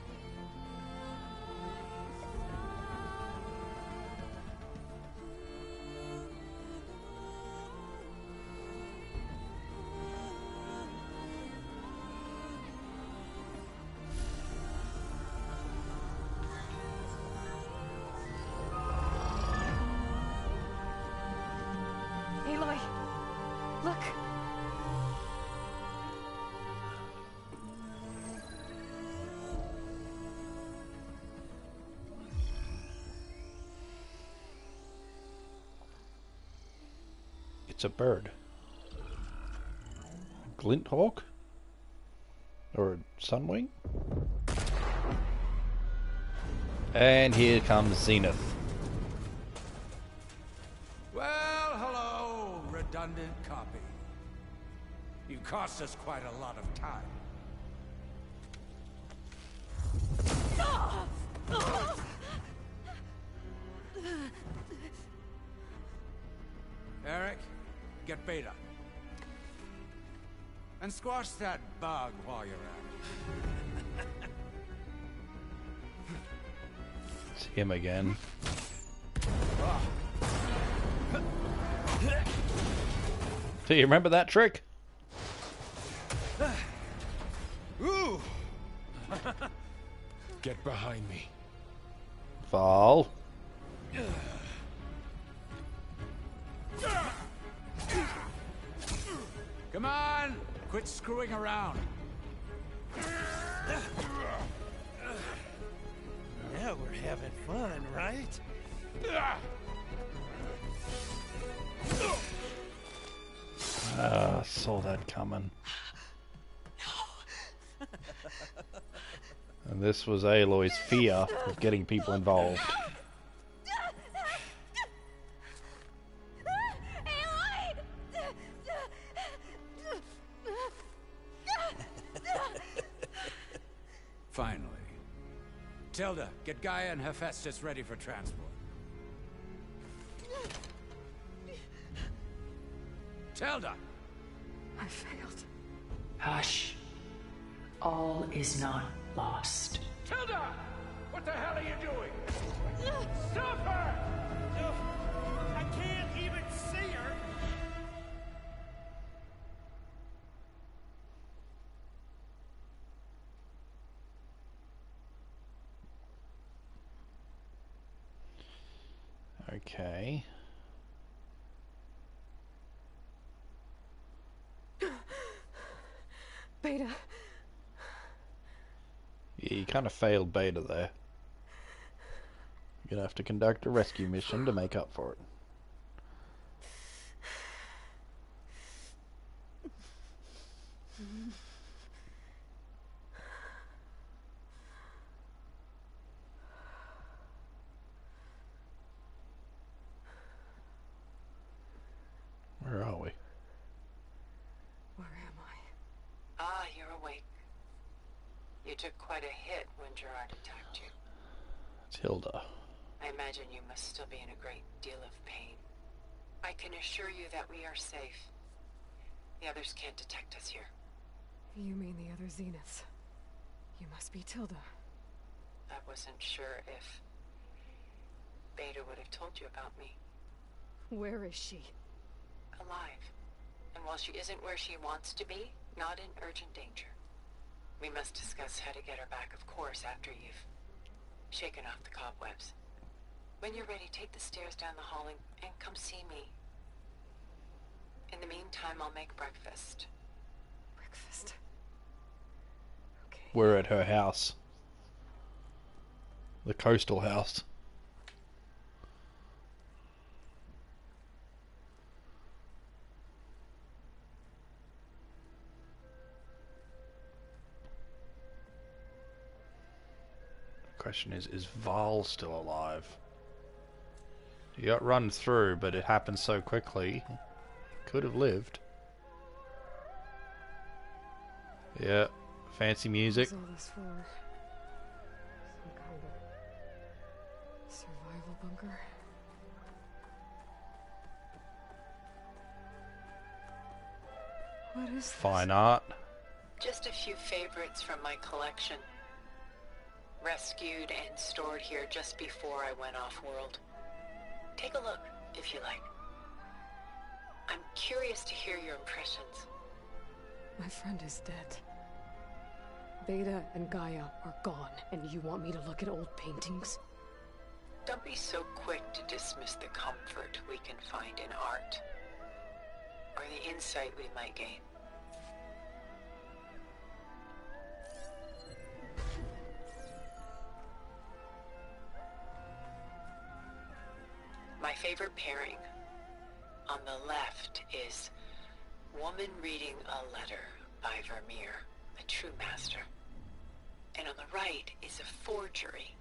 Aloy! Look! It's a bird. A glint hawk? Or a sunwing? And here comes Zenith. Well, hello, redundant copy. You cost us quite a lot of time. Eric, get Beta. And squash that bug while you're at it. It's him again. Do you remember that trick? Ooh! Get behind me. Fall. Come on! Quit screwing around. Now we're having fun, right? Saw that coming. And this was Aloy's fear of getting people involved. Finally. Tilda, get Gaia and HEPHESTUS ready for transport. Tilda! I failed. Hush. All is not lost. Tilda! What the hell are you doing? Stop her! I can't even see her! Okay. Beta. Yeah, you kind of failed Beta there. You're gonna have to conduct a rescue mission to make up for it. You took quite a hit when Gerard attacked you. Tilda. I imagine you must still be in a great deal of pain. I can assure you that we are safe. The others can't detect us here. You mean the other Zeniths? You must be Tilda. I wasn't sure if Beta would have told you about me. Where is she? Alive. And while she isn't where she wants to be, not in urgent danger. We must discuss how to get her back, of course, after you've shaken off the cobwebs. When you're ready, take the stairs down the hall and come see me. In the meantime, I'll make breakfast. Breakfast? Okay. We're at her house. The coastal house. Question is Val still alive? He got run through, but it happened so quickly. Could have lived. Yeah, fancy music. What's all this for? Some kind of survival bunker? What is this? Fine art. Just a few favorites from my collection. Rescued and stored here just before I went off-world. Take a look, if you like. I'm curious to hear your impressions. My friend is dead. Beta and Gaia are gone, and you want me to look at old paintings? Don't be so quick to dismiss the comfort we can find in art, or the insight we might gain. My favorite pairing on the left is Woman Reading a Letter by Vermeer, a true master. And on the right is a forgery,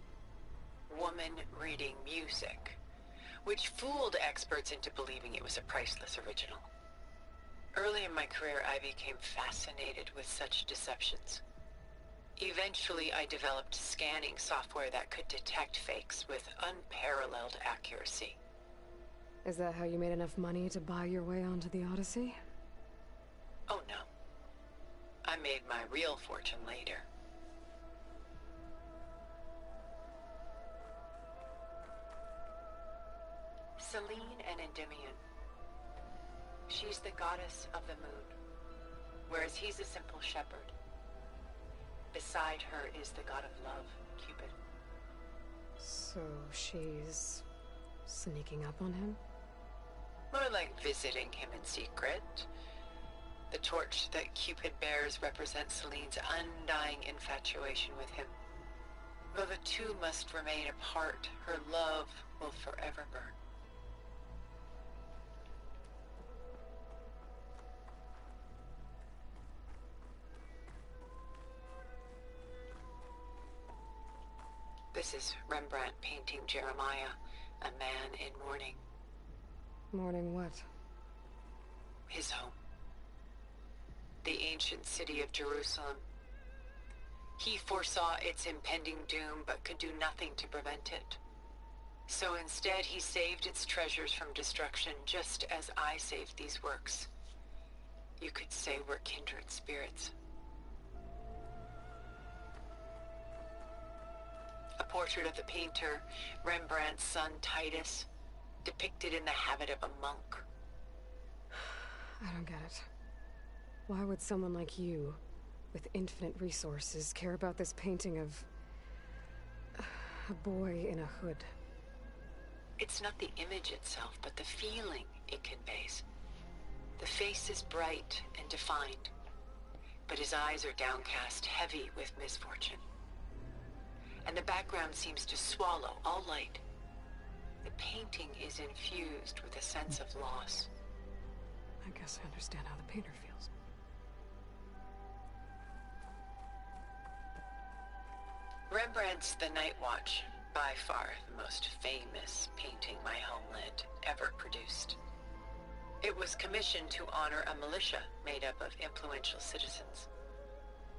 Woman Reading Music, which fooled experts into believing it was a priceless original. Early in my career, I became fascinated with such deceptions. Eventually, I developed scanning software that could detect fakes with unparalleled accuracy. Is that how you made enough money to buy your way onto the Odyssey? Oh no. I made my real fortune later. Selene and Endymion. She's the goddess of the moon, whereas he's a simple shepherd. Beside her is the god of love, Cupid. So she's sneaking up on him? More like visiting him in secret. The torch that Cupid bears represents Selene's undying infatuation with him. Though the two must remain apart, her love will forever burn. This is Rembrandt painting Jeremiah, a man in mourning. Mourning what? His home. The ancient city of Jerusalem. He foresaw its impending doom, but could do nothing to prevent it. So instead, he saved its treasures from destruction, just as I saved these works. You could say we're kindred spirits. A portrait of the painter, Rembrandt's son Titus, depicted in the habit of a monk. I don't get it. Why would someone like you, with infinite resources, care about this painting of a boy in a hood? It's not the image itself, but the feeling it conveys. The face is bright and defined, but his eyes are downcast, heavy with misfortune. And the background seems to swallow all light. The painting is infused with a sense of loss. I guess I understand how the painter feels. Rembrandt's The Night Watch, by far the most famous painting my homeland ever produced. It was commissioned to honor a militia made up of influential citizens.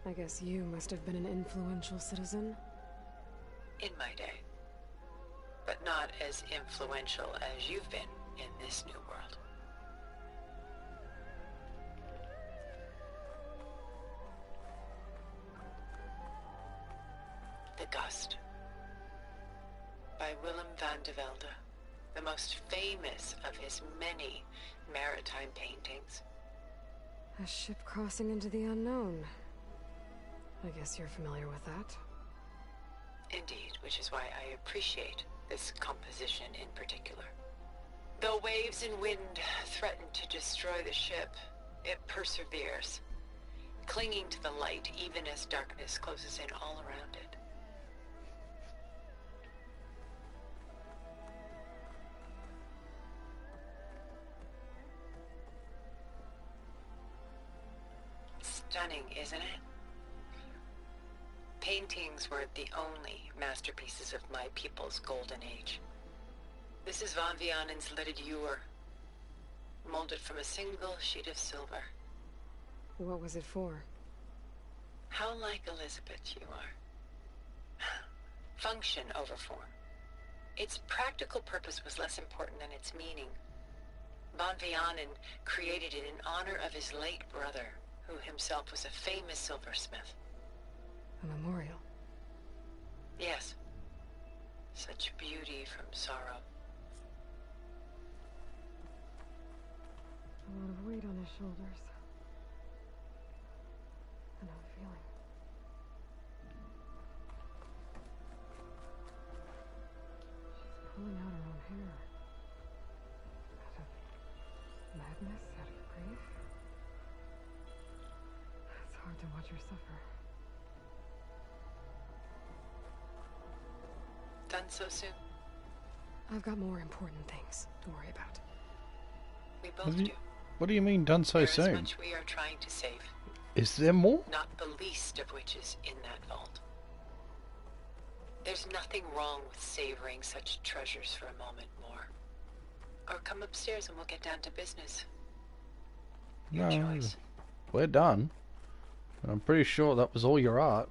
I guess you must have been an influential citizen. In my day. But not as influential as you've been in this new world. The Gust. By Willem van de Velde, the most famous of his many maritime paintings. A ship crossing into the unknown. I guess you're familiar with that. Indeed, which is why I appreciate this composition in particular. Though waves and wind threaten to destroy the ship, it perseveres, clinging to the light even as darkness closes in all around it. Stunning, isn't it? Paintings were the only masterpieces of my people's golden age. This is Van Vianen's leaded ewer, molded from a single sheet of silver. What was it for? How like Elizabeth you are. Function over form. Its practical purpose was less important than its meaning. Van Vianen created it in honor of his late brother, who himself was a famous silversmith. A memorial. Yes. Such beauty from sorrow. A lot of weight on his shoulders. I know the feeling. She's pulling out her own hair. Out of madness, out of grief. It's hard to watch her suffer. Done so soon? I've got more important things to worry about. We both do. What do you mean done so There is soon? much we are trying to save. Is there more? Not the least of which is in that vault. There's nothing wrong with savoring such treasures for a moment more. Or come upstairs and we'll get down to business. Your choice. We're done. I'm pretty sure that was all your art.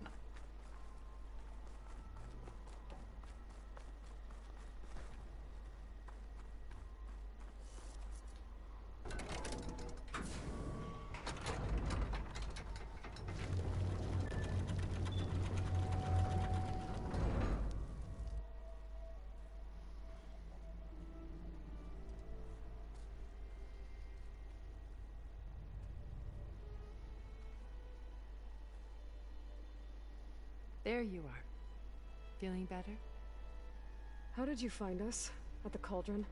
There you are. Feeling better? How did you find us? At the cauldron?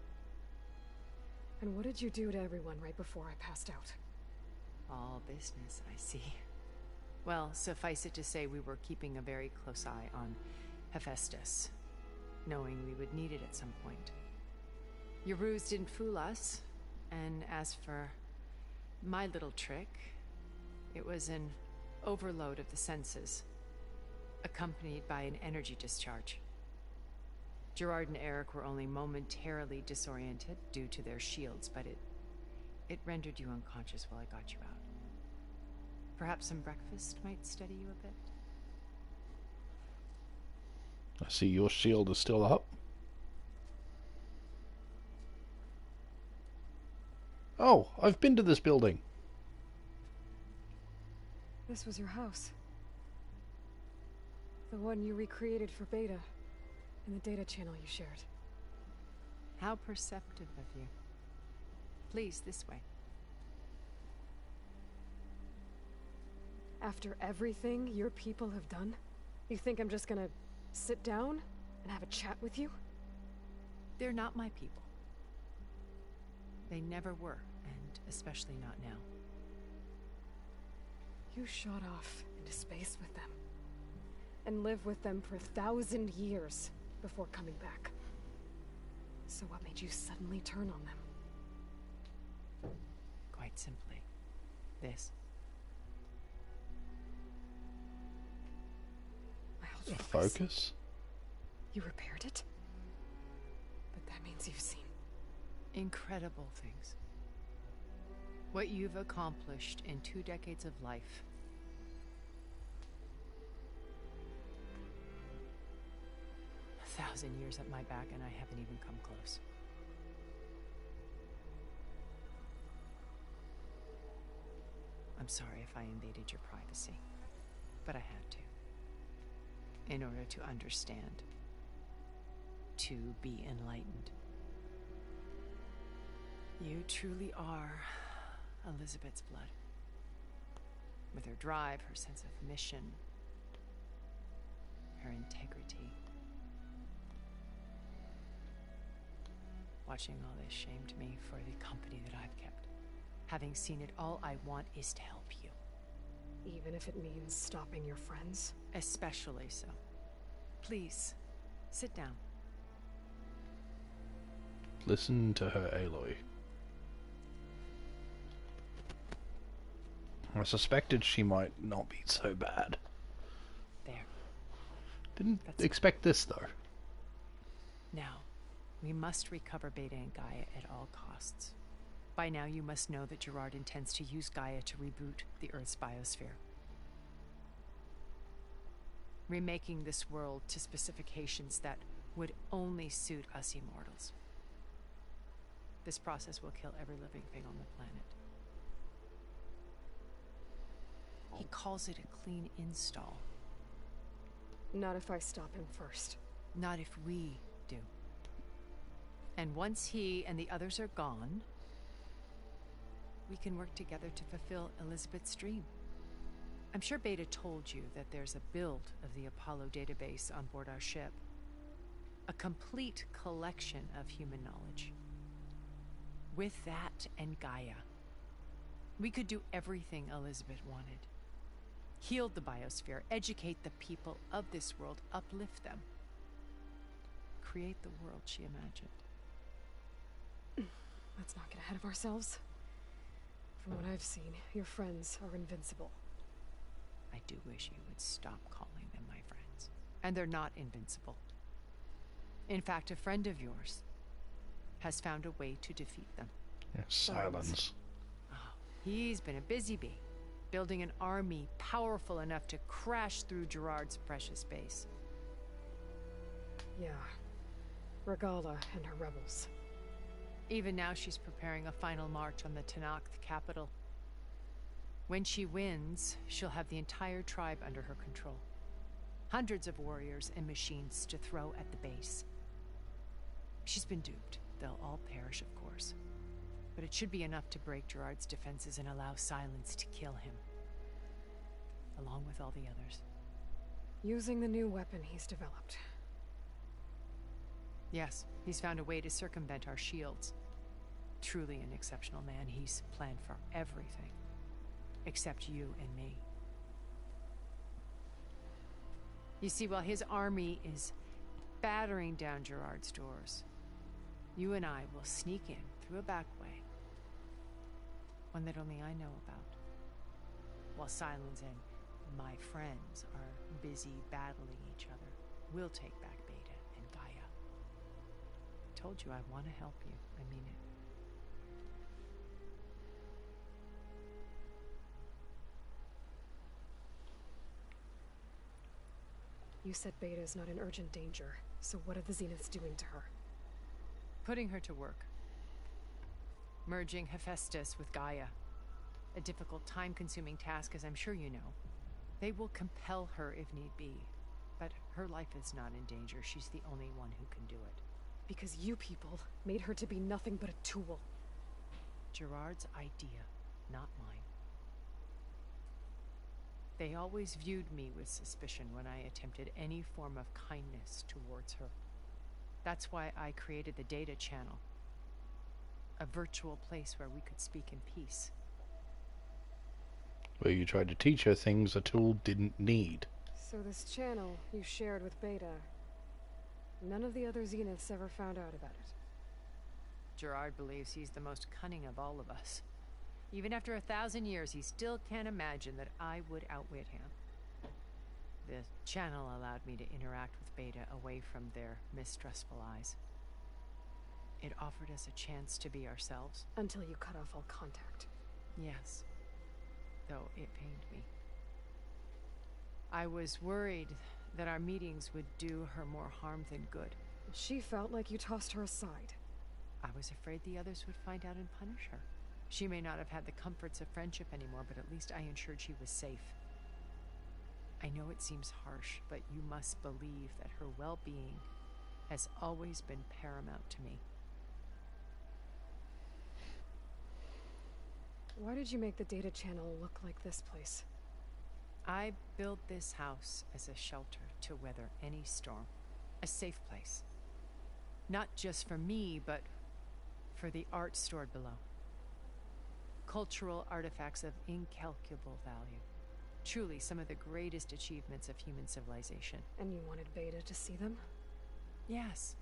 And what did you do to everyone right before I passed out? All business, I see. Well, suffice it to say we were keeping a very close eye on HEPHESTUS, knowing we would need it at some point. Your ruse didn't fool us, and as for my little trick, it was an overload of the senses, accompanied by an energy discharge. Gerard and Eric were only momentarily disoriented due to their shields, but it rendered you unconscious while I got you out. Perhaps some breakfast might steady you a bit? I see your shield is still up. Oh, I've been to this building. This was your house. The one you recreated for Beta, in the data channel you shared. How perceptive of you. Please, this way. After everything your people have done, you think I'm just gonna sit down and have a chat with you? They're not my people. They never were, and especially not now. You shot off into space with them, and lived with them for 1,000 years before coming back. So what made you suddenly turn on them? Quite simply, this. Focus? You repaired it? But that means you've seen incredible things. What you've accomplished in 2 decades of life. 1,000 years at my back and I haven't even come close. I'm sorry if I invaded your privacy, but I had to. In order to understand. To be enlightened. You truly are Elizabeth's blood. With her drive, her sense of mission, her integrity. Watching all this shamed me for the company that I've kept. Having seen it, all I want is to help you. Even if it means stopping your friends? Especially so. Please, sit down. Listen to her, Aloy. I suspected she might not be so bad. There. Didn't expect this, though. Now, we must recover Beta and Gaia at all costs. By now, you must know that Gerard intends to use Gaia to reboot the Earth's biosphere. Remaking this world to specifications that would only suit us immortals. This process will kill every living thing on the planet. He calls it a clean install. Not if I stop him first. Not if we do. And once he and the others are gone, we can work together to fulfill Elizabeth's dream. I'm sure Beta told you that there's a build of the Apollo database on board our ship. A complete collection of human knowledge. With that and Gaia, we could do everything Elizabeth wanted. Heal the biosphere, educate the people of this world, uplift them. Create the world she imagined. Let's not get ahead of ourselves. From what I've seen, your friends are invincible. I do wish you would stop calling them my friends. And they're not invincible. In fact, a friend of yours has found a way to defeat them. Yes, silence. Oh, he's been a busy bee, building an army powerful enough to crash through Gerard's precious base. Yeah. Regala and her rebels. Even now she's preparing a final march on the Tenakth capital. When she wins, she'll have the entire tribe under her control. Hundreds of warriors and machines to throw at the base. She's been duped. They'll all perish, of course. But it should be enough to break Gerard's defenses and allow Silence to kill him. Along with all the others. Using the new weapon he's developed. Yes, he's found a way to circumvent our shields. Truly an exceptional man. He's planned for everything. Except you and me. You see, while his army is battering down Gerard's doors, you and I will sneak in through a back way. One that only I know about. While Silence and my friends are busy battling each other, we'll take back Beta and Gaia. I told you I want to help you. I mean it. You said Beta is not in urgent danger, so what are the Zeniths doing to her? Putting her to work. Merging Hephaestus with Gaia. A difficult, time-consuming task, as I'm sure you know. They will compel her if need be. But her life is not in danger. She's the only one who can do it. Because you people made her to be nothing but a tool. Gerard's idea, not mine. They always viewed me with suspicion when I attempted any form of kindness towards her. That's why I created the data channel. A virtual place where we could speak in peace. Where you tried to teach her things a tool didn't need. So this channel you shared with Beta, none of the other Zeniths ever found out about it? Gerard believes he's the most cunning of all of us. Even after 1,000 years, he still can't imagine that I would outwit him. The channel allowed me to interact with Beta away from their mistrustful eyes. It offered us a chance to be ourselves. Until you cut off all contact. Yes. Though it pained me. I was worried that our meetings would do her more harm than good. She felt like you tossed her aside. I was afraid the others would find out and punish her. She may not have had the comforts of friendship anymore, but at least I ensured she was safe. I know it seems harsh, but you must believe that her well-being has always been paramount to me. Why did you make the data channel look like this place? I built this house as a shelter to weather any storm. A safe place. Not just for me, but for the art stored below. Cultural artifacts of incalculable value. Truly some of the greatest achievements of human civilization. And you wanted Beta to see them? Yes.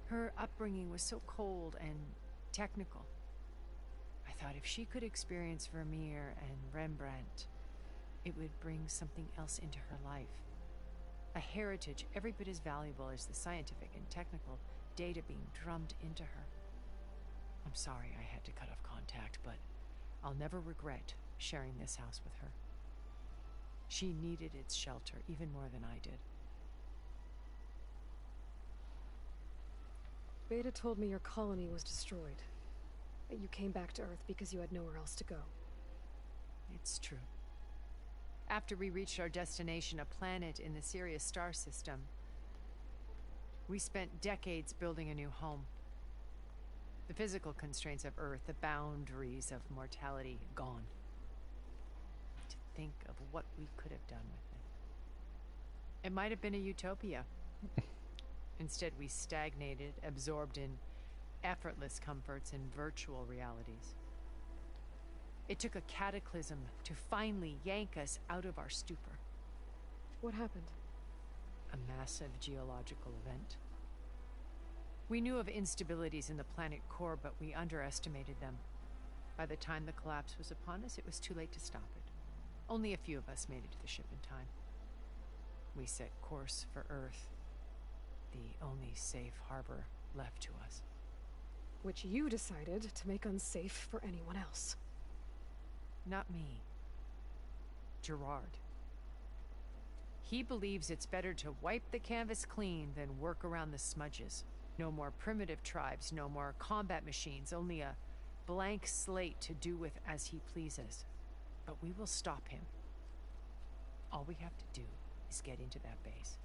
Her upbringing was so cold and technical. I thought if she could experience Vermeer and Rembrandt, it would bring something else into her life. A heritage every bit as valuable as the scientific and technical data being drummed into her. I'm sorry I had to cut off contact, but I'll never regret sharing this house with her. She needed its shelter even more than I did. Beta told me your colony was destroyed. That you came back to Earth because you had nowhere else to go. It's true. After we reached our destination, a planet in the Sirius star system, we spent decades building a new home. The physical constraints of Earth, the boundaries of mortality, gone. To think of what we could have done with it. It might have been a utopia. Instead, we stagnated, absorbed in effortless comforts and virtual realities. It took a cataclysm to finally yank us out of our stupor. What happened? A massive geological event. We knew of instabilities in the planet core, but we underestimated them. By the time the collapse was upon us, it was too late to stop it. Only a few of us made it to the ship in time. We set course for Earth, the only safe harbor left to us. Which you decided to make unsafe for anyone else. Not me. Gerard. He believes it's better to wipe the canvas clean than work around the smudges. No more primitive tribes, no more combat machines, only a blank slate to do with as he pleases. But we will stop him. All we have to do is get into that base.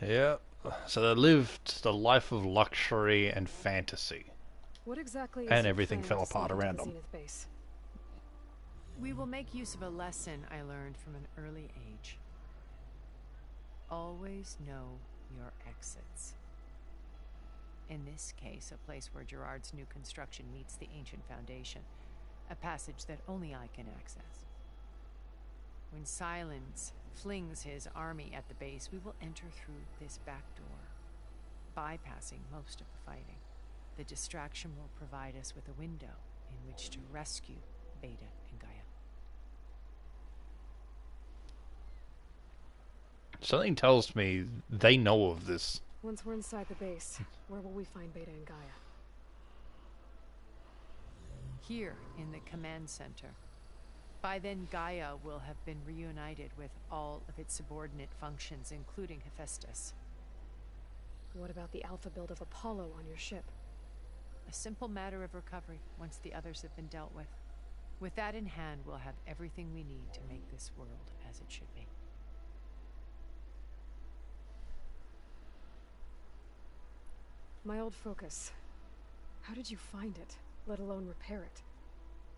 Yeah, so they lived the life of luxury and fantasy. What exactly is and your everything plan fell to apart sneak into around the them. Zenith base? We will make use of a lesson I learned from an early age. Always know your exits. In this case, a place where Gerard's new construction meets the ancient foundation, a passage that only I can access. When Silence flings his army at the base, we will enter through this back door, bypassing most of the fighting. The distraction will provide us with a window in which to rescue Beta and Gaia. Something tells me they know of this. Once we're inside the base, where will we find Beta and Gaia? Here in the command center. By then, Gaia will have been reunited with all of its subordinate functions, including Hephaestus. What about the alpha build of Apollo on your ship? A simple matter of recovery once the others have been dealt with. With that in hand, we'll have everything we need to make this world as it should be. My old focus. How did you find it, let alone repair it?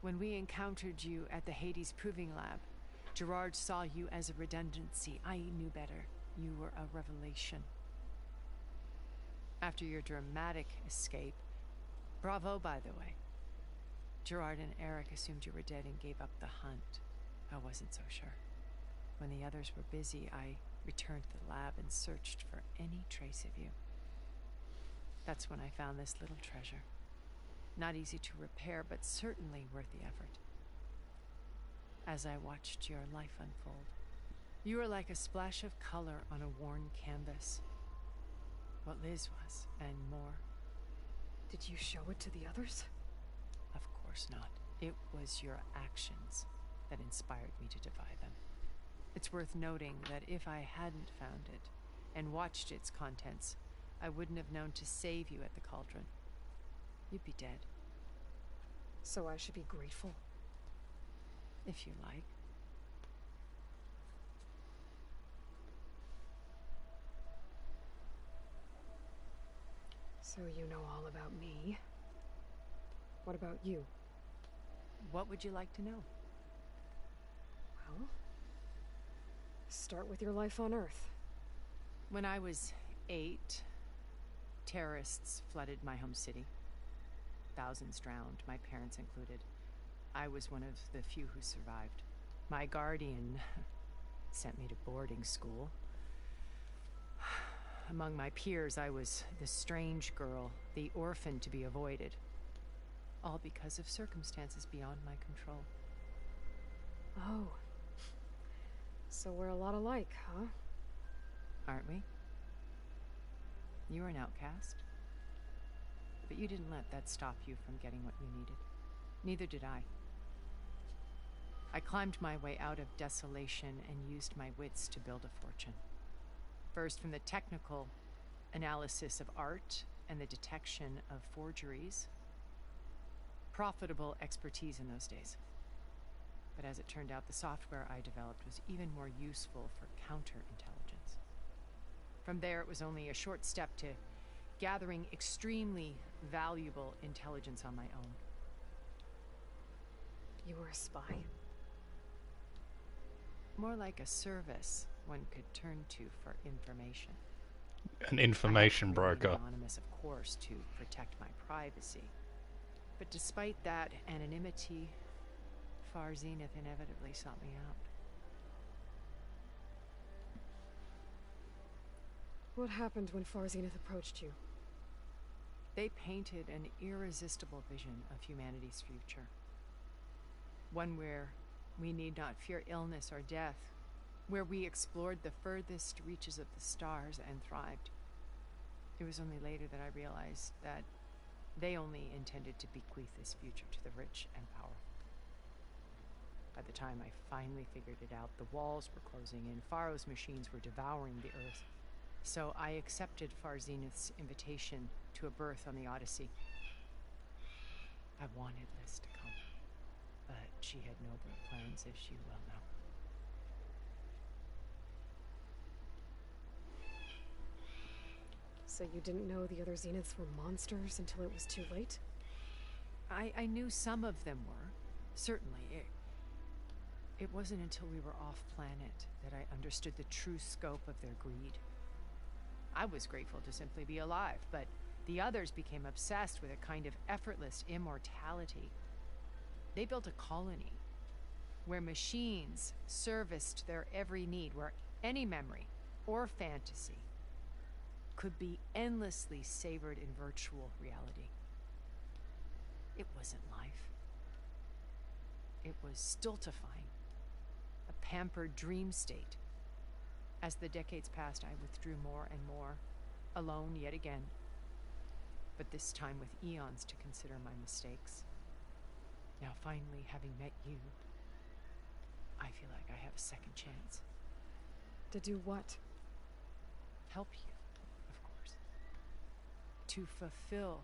When we encountered you at the Hades Proving Lab, Gerard saw you as a redundancy. I knew better. You were a revelation. After your dramatic escape, bravo, by the way. Gerard and Eric assumed you were dead and gave up the hunt. I wasn't so sure. When the others were busy, I returned to the lab and searched for any trace of you. That's when I found this little treasure. Not easy to repair, but certainly worth the effort. As I watched your life unfold, you were like a splash of color on a worn canvas. What Liz was, and more. Did you show it to the others? Of course not. It was your actions. that inspired me to defy them. It's worth noting that if I hadn't found it and watched its contents, I wouldn't have known to save you at the cauldron. You'd be dead. So I should be grateful? If you like. So you know all about me. What about you? What would you like to know? Well, start with your life on Earth. When I was 8, terrorists flooded my home city. Thousands drowned, my parents included. I was one of the few who survived. My guardian sent me to boarding school. Among my peers, I was the strange girl, the orphan to be avoided. All because of circumstances beyond my control. Oh. So we're a lot alike, huh? Aren't we? You were an outcast. But you didn't let that stop you from getting what you needed. Neither did I. I climbed my way out of desolation and used my wits to build a fortune. First, from the technical analysis of art and the detection of forgeries. Profitable expertise in those days. But as it turned out, the software I developed was even more useful for counterintelligence. From there, it was only a short step to gathering extremely valuable intelligence on my own. You were a spy? More like a service one could turn to for information. An information broker. Anonymous, of course, to protect my privacy. But despite that anonymity, Far Zenith inevitably sought me out. What happened when Far Zenith approached you? They painted an irresistible vision of humanity's future. One where we need not fear illness or death, where we explored the furthest reaches of the stars and thrived. It was only later that I realized that they only intended to bequeath this future to the rich and powerful. By the time I finally figured it out, the walls were closing in, Faro's machines were devouring the Earth. So I accepted Far Zenith's invitation to a berth on the Odyssey. I wanted Liz to come, but she had nobler plans, as you well know. So you didn't know the other Zeniths were monsters until it was too late? I knew some of them were, certainly. It wasn't until we were off-planet that I understood the true scope of their greed. I was grateful to simply be alive, but the others became obsessed with a kind of effortless immortality. They built a colony where machines serviced their every need, where any memory or fantasy could be endlessly savored in virtual reality. It wasn't life. It was stultifying, a pampered dream state. As the decades passed, I withdrew more and more, alone yet again, but this time with eons to consider my mistakes. Now finally, having met you, I feel like I have a second chance. To do what? Help you, of course. To fulfill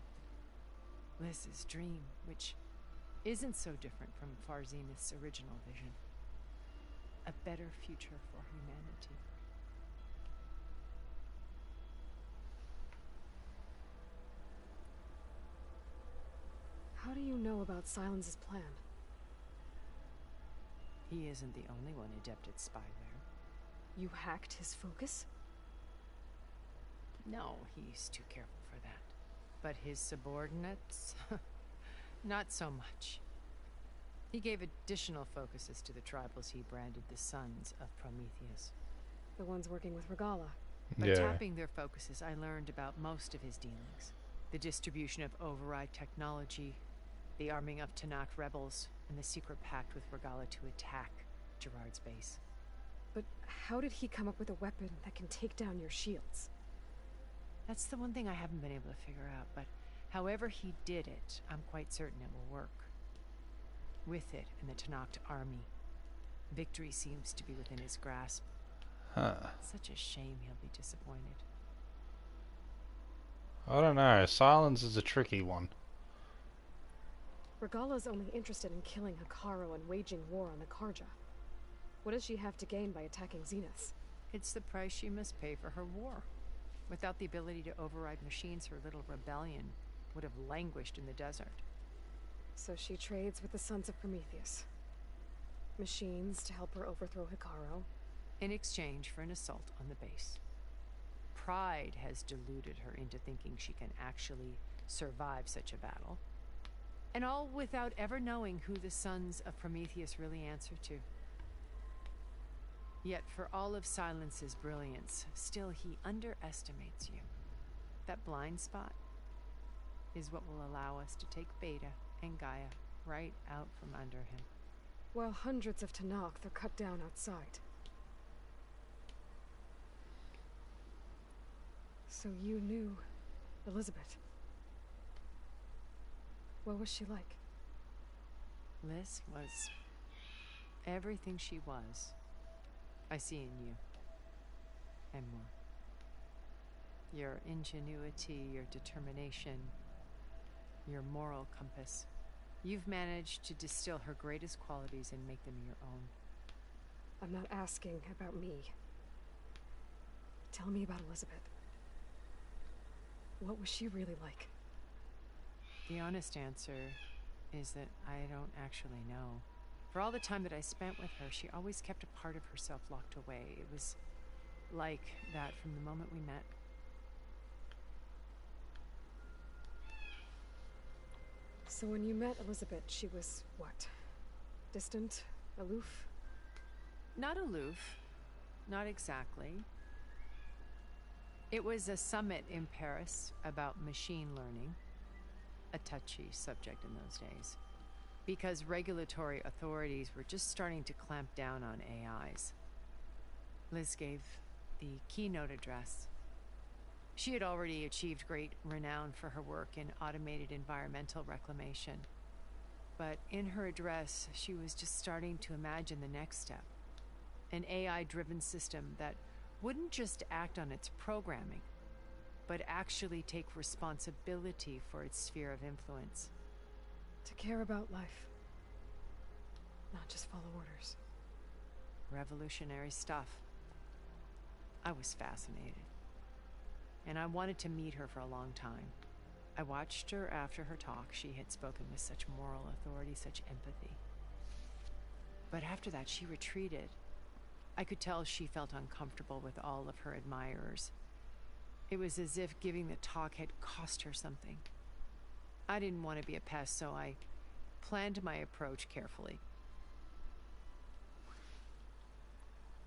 Liz's dream, which isn't so different from Far Zenith's original vision. A better future for humanity. How do you know about Silence's plan? He isn't the only one adept at spyware. You hacked his focus? No, he's too careful for that. But his subordinates? Not so much. He gave additional focuses to the tribals he branded the Sons of Prometheus. The ones working with Regala. By tapping their focuses, I learned about most of his dealings. The distribution of override technology, the arming of Tanakh rebels, and the secret pact with Regala to attack Gerard's base. But how did he come up with a weapon that can take down your shields? That's the one thing I haven't been able to figure out, but however he did it, I'm quite certain it will work. With it and the Tanakh army, Victory seems to be within his grasp. Huh. Such a shame he'll be disappointed. I don't know. Silence is a tricky one. Regala's only interested in killing Hekarro and waging war on the Karja. What does she have to gain by attacking Zenith? It's the price she must pay for her war. Without the ability to override machines, her little rebellion would have languished in the desert. So she trades with the Sons of Prometheus. Machines to help her overthrow Hekarro. In exchange for an assault on the base. Pride has deluded her into thinking she can actually survive such a battle. And all without ever knowing who the Sons of Prometheus really answer to. Yet for all of Silence's brilliance, still he underestimates you. That blind spot is what will allow us to take Beta and Gaia right out from under him. While hundreds of Tenakth are cut down outside. So you knew Elizabeth. What was she like? Liz was everything she was. I see in you. And more. Your ingenuity, your determination, your moral compass. You've managed to distill her greatest qualities and make them your own. I'm not asking about me. Tell me about Elizabeth. What was she really like? The honest answer is that I don't actually know. For all the time that I spent with her, she always kept a part of herself locked away. It was like that from the moment we met. So when you met Elizabeth, she was what? Distant? Aloof? Not aloof. Not exactly. It was a summit in Paris about machine learning. A touchy subject in those days. Because regulatory authorities were just starting to clamp down on AIs. Liz gave the keynote address. She had already achieved great renown for her work in automated environmental reclamation. But in her address, she was just starting to imagine the next step. An AI-driven system that wouldn't just act on its programming, but actually take responsibility for its sphere of influence. To care about life. Not just follow orders. Revolutionary stuff. I was fascinated. And I wanted to meet her for a long time. I watched her after her talk. She had spoken with such moral authority, such empathy. But after that, she retreated. I could tell she felt uncomfortable with all of her admirers. It was as if giving the talk had cost her something. I didn't want to be a pest, so I planned my approach carefully.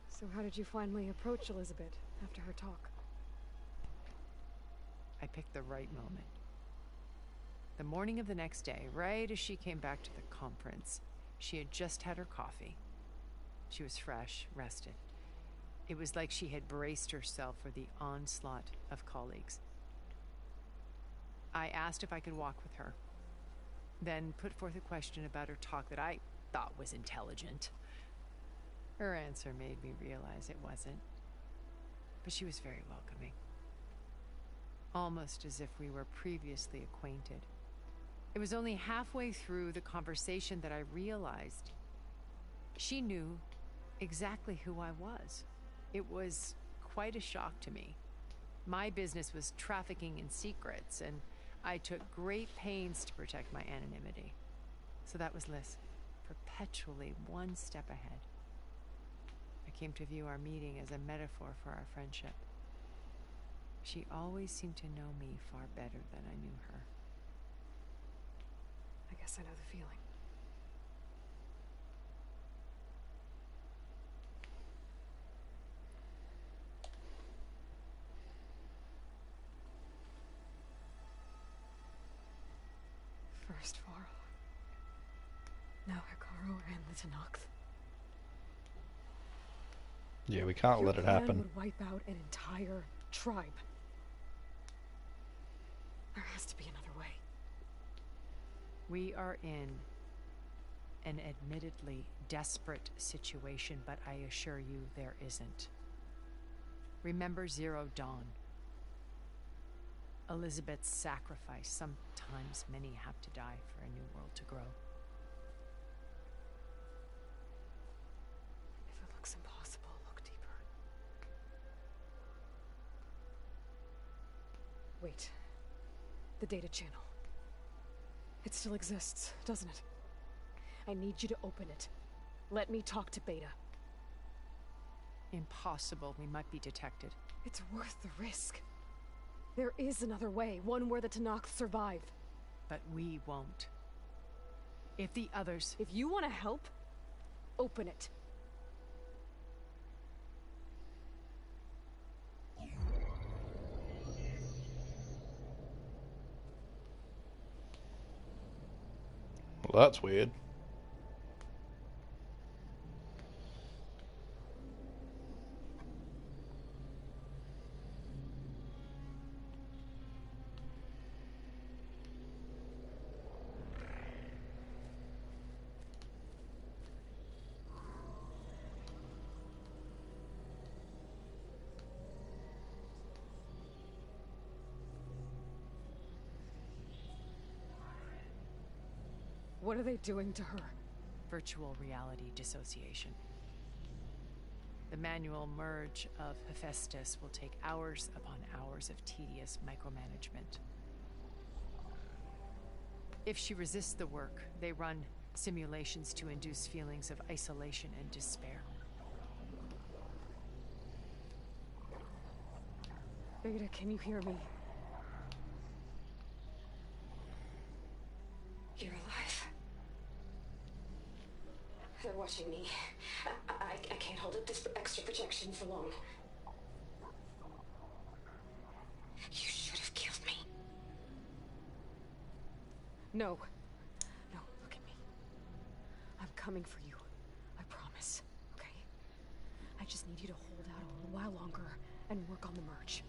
So how did you finally approach Elizabeth after her talk? I picked the right moment. The morning of the next day, right as she came back to the conference, she had just had her coffee. She was fresh, rested. It was like she had braced herself for the onslaught of colleagues. I asked if I could walk with her, then put forth a question about her talk that I thought was intelligent. Her answer made me realize it wasn't, but she was very welcoming. Almost as if we were previously acquainted. It was only halfway through the conversation that I realized she knew exactly who I was. It was quite a shock to me. My business was trafficking in secrets, and I took great pains to protect my anonymity. So that was Liz, perpetually one step ahead. I came to view our meeting as a metaphor for our friendship. She always seemed to know me far better than I knew her. I guess I know the feeling. First Varl. Now Hekarro and the Tenakth. Yeah, we can't let it happen. Your plan would wipe out an entire tribe. There has to be another way. We are in an admittedly desperate situation, but I assure you there isn't. Remember Zero Dawn. Elizabeth's sacrifice. Sometimes many have to die for a new world to grow. If it looks impossible, look deeper. Wait. The data channel. It still exists, doesn't it? I need you to open it. Let me talk to Beta. Impossible. We might be detected. It's worth the risk. There is another way, one where the Tanakh survive. But we won't. If the others... If you want to help, open it. Well, that's weird. What are they doing to her? Virtual reality dissociation. The manual merge of Hephaestus will take hours upon hours of tedious micromanagement. If she resists the work, they run simulations to induce feelings of isolation and despair. Beta, can you hear me? You're alive. They're watching me. I can't hold up this extra projection for long. You should have killed me. No. No, look at me. I'm coming for you. I promise, okay? I just need you to hold out a little while longer and work on the merge.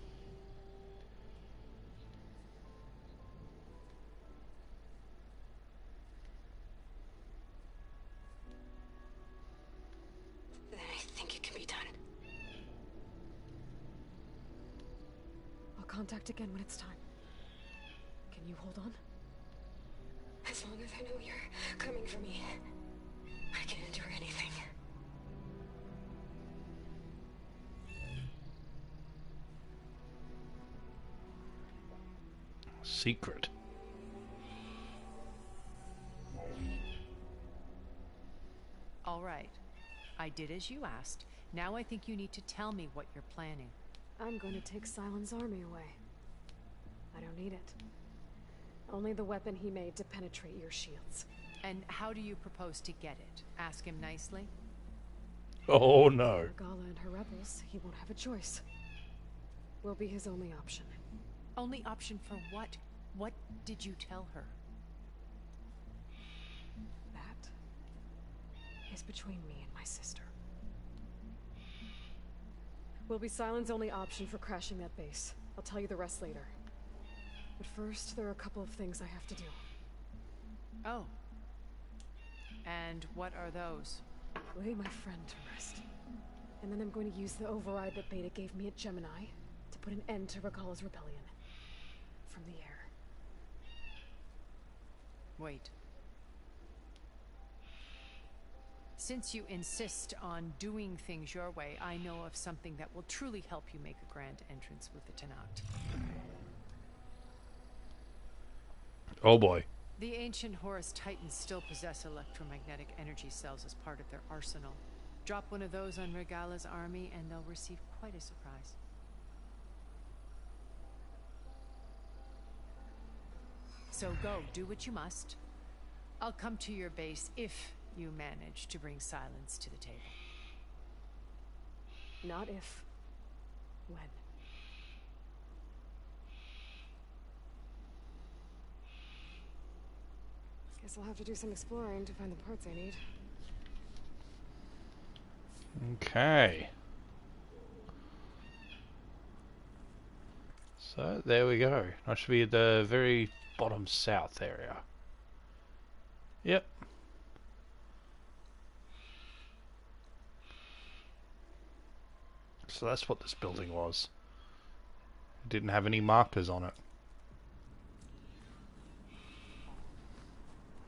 Then I think it can be done. I'll contact again when it's time. Can you hold on? As long as I know you're coming for me, I can endure anything. Secret. All right. I did as you asked. Now I think you need to tell me what you're planning. I'm going to take Silent's army away. I don't need it. Only the weapon he made to penetrate your shields. And how do you propose to get it? Ask him nicely? Oh no. Gala and her rebels, he won't have a choice. We'll be his only option. Only option for what? What did you tell her? That is between me and my sister. Will be Silent's only option for crashing that base. I'll tell you the rest later. But first, there are a couple of things I have to do. Oh. And what are those? Lay my friend to rest. And then I'm going to use the override that Beta gave me at Gemini to put an end to Regala's rebellion. From the air. Wait. Since you insist on doing things your way, I know of something that will truly help you make a grand entrance with the Tanakh. Oh boy. The ancient Horus Titans still possess electromagnetic energy cells as part of their arsenal. Drop one of those on Regala's army and they'll receive quite a surprise. So go, do what you must. I'll come to your base if you manage to bring Silence to the table. Not if. When. Guess I'll have to do some exploring to find the parts I need. Okay. So there we go. I should be at the very bottom south area. Yep. So that's what this building was. It didn't have any markers on it.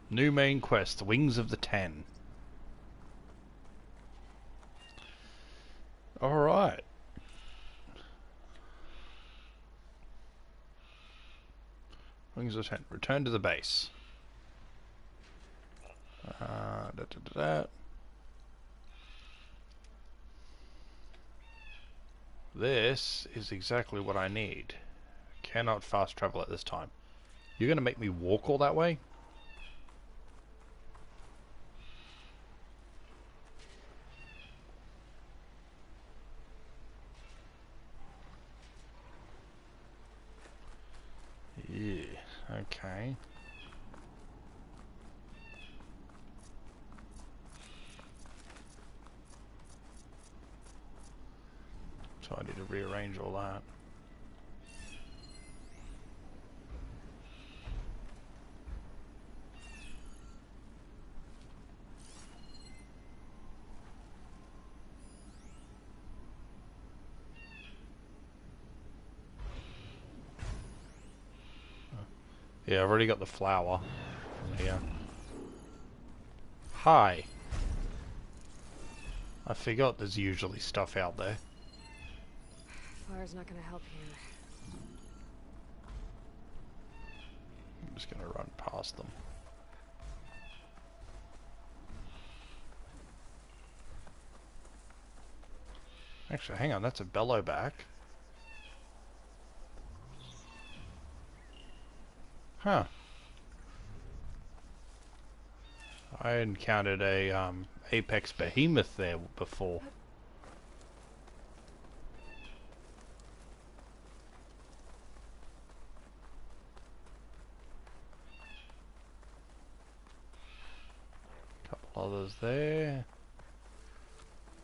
New main quest, Wings of the Ten. Alright. Wings of the Ten. Return to the base. This is exactly what I need. Cannot fast travel at this time. You're gonna make me walk all that way? Yeah, okay. So I need to rearrange all that. Yeah, I've already got the flower from here. Hi. I forgot there's usually stuff out there. Fire's not gonna help here. I'm just gonna run past them. Actually, hang on, that's a bellow back. Huh. I encountered a apex behemoth there before. Couple others there.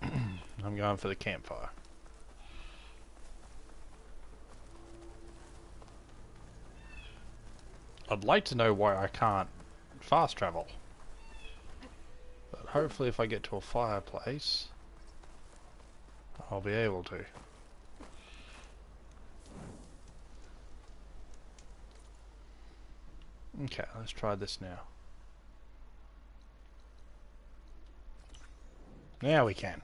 I'm going for the campfire. I'd like to know why I can't fast travel. But hopefully if I get to a fireplace, I'll be able to. Okay, let's try this now. Now we can.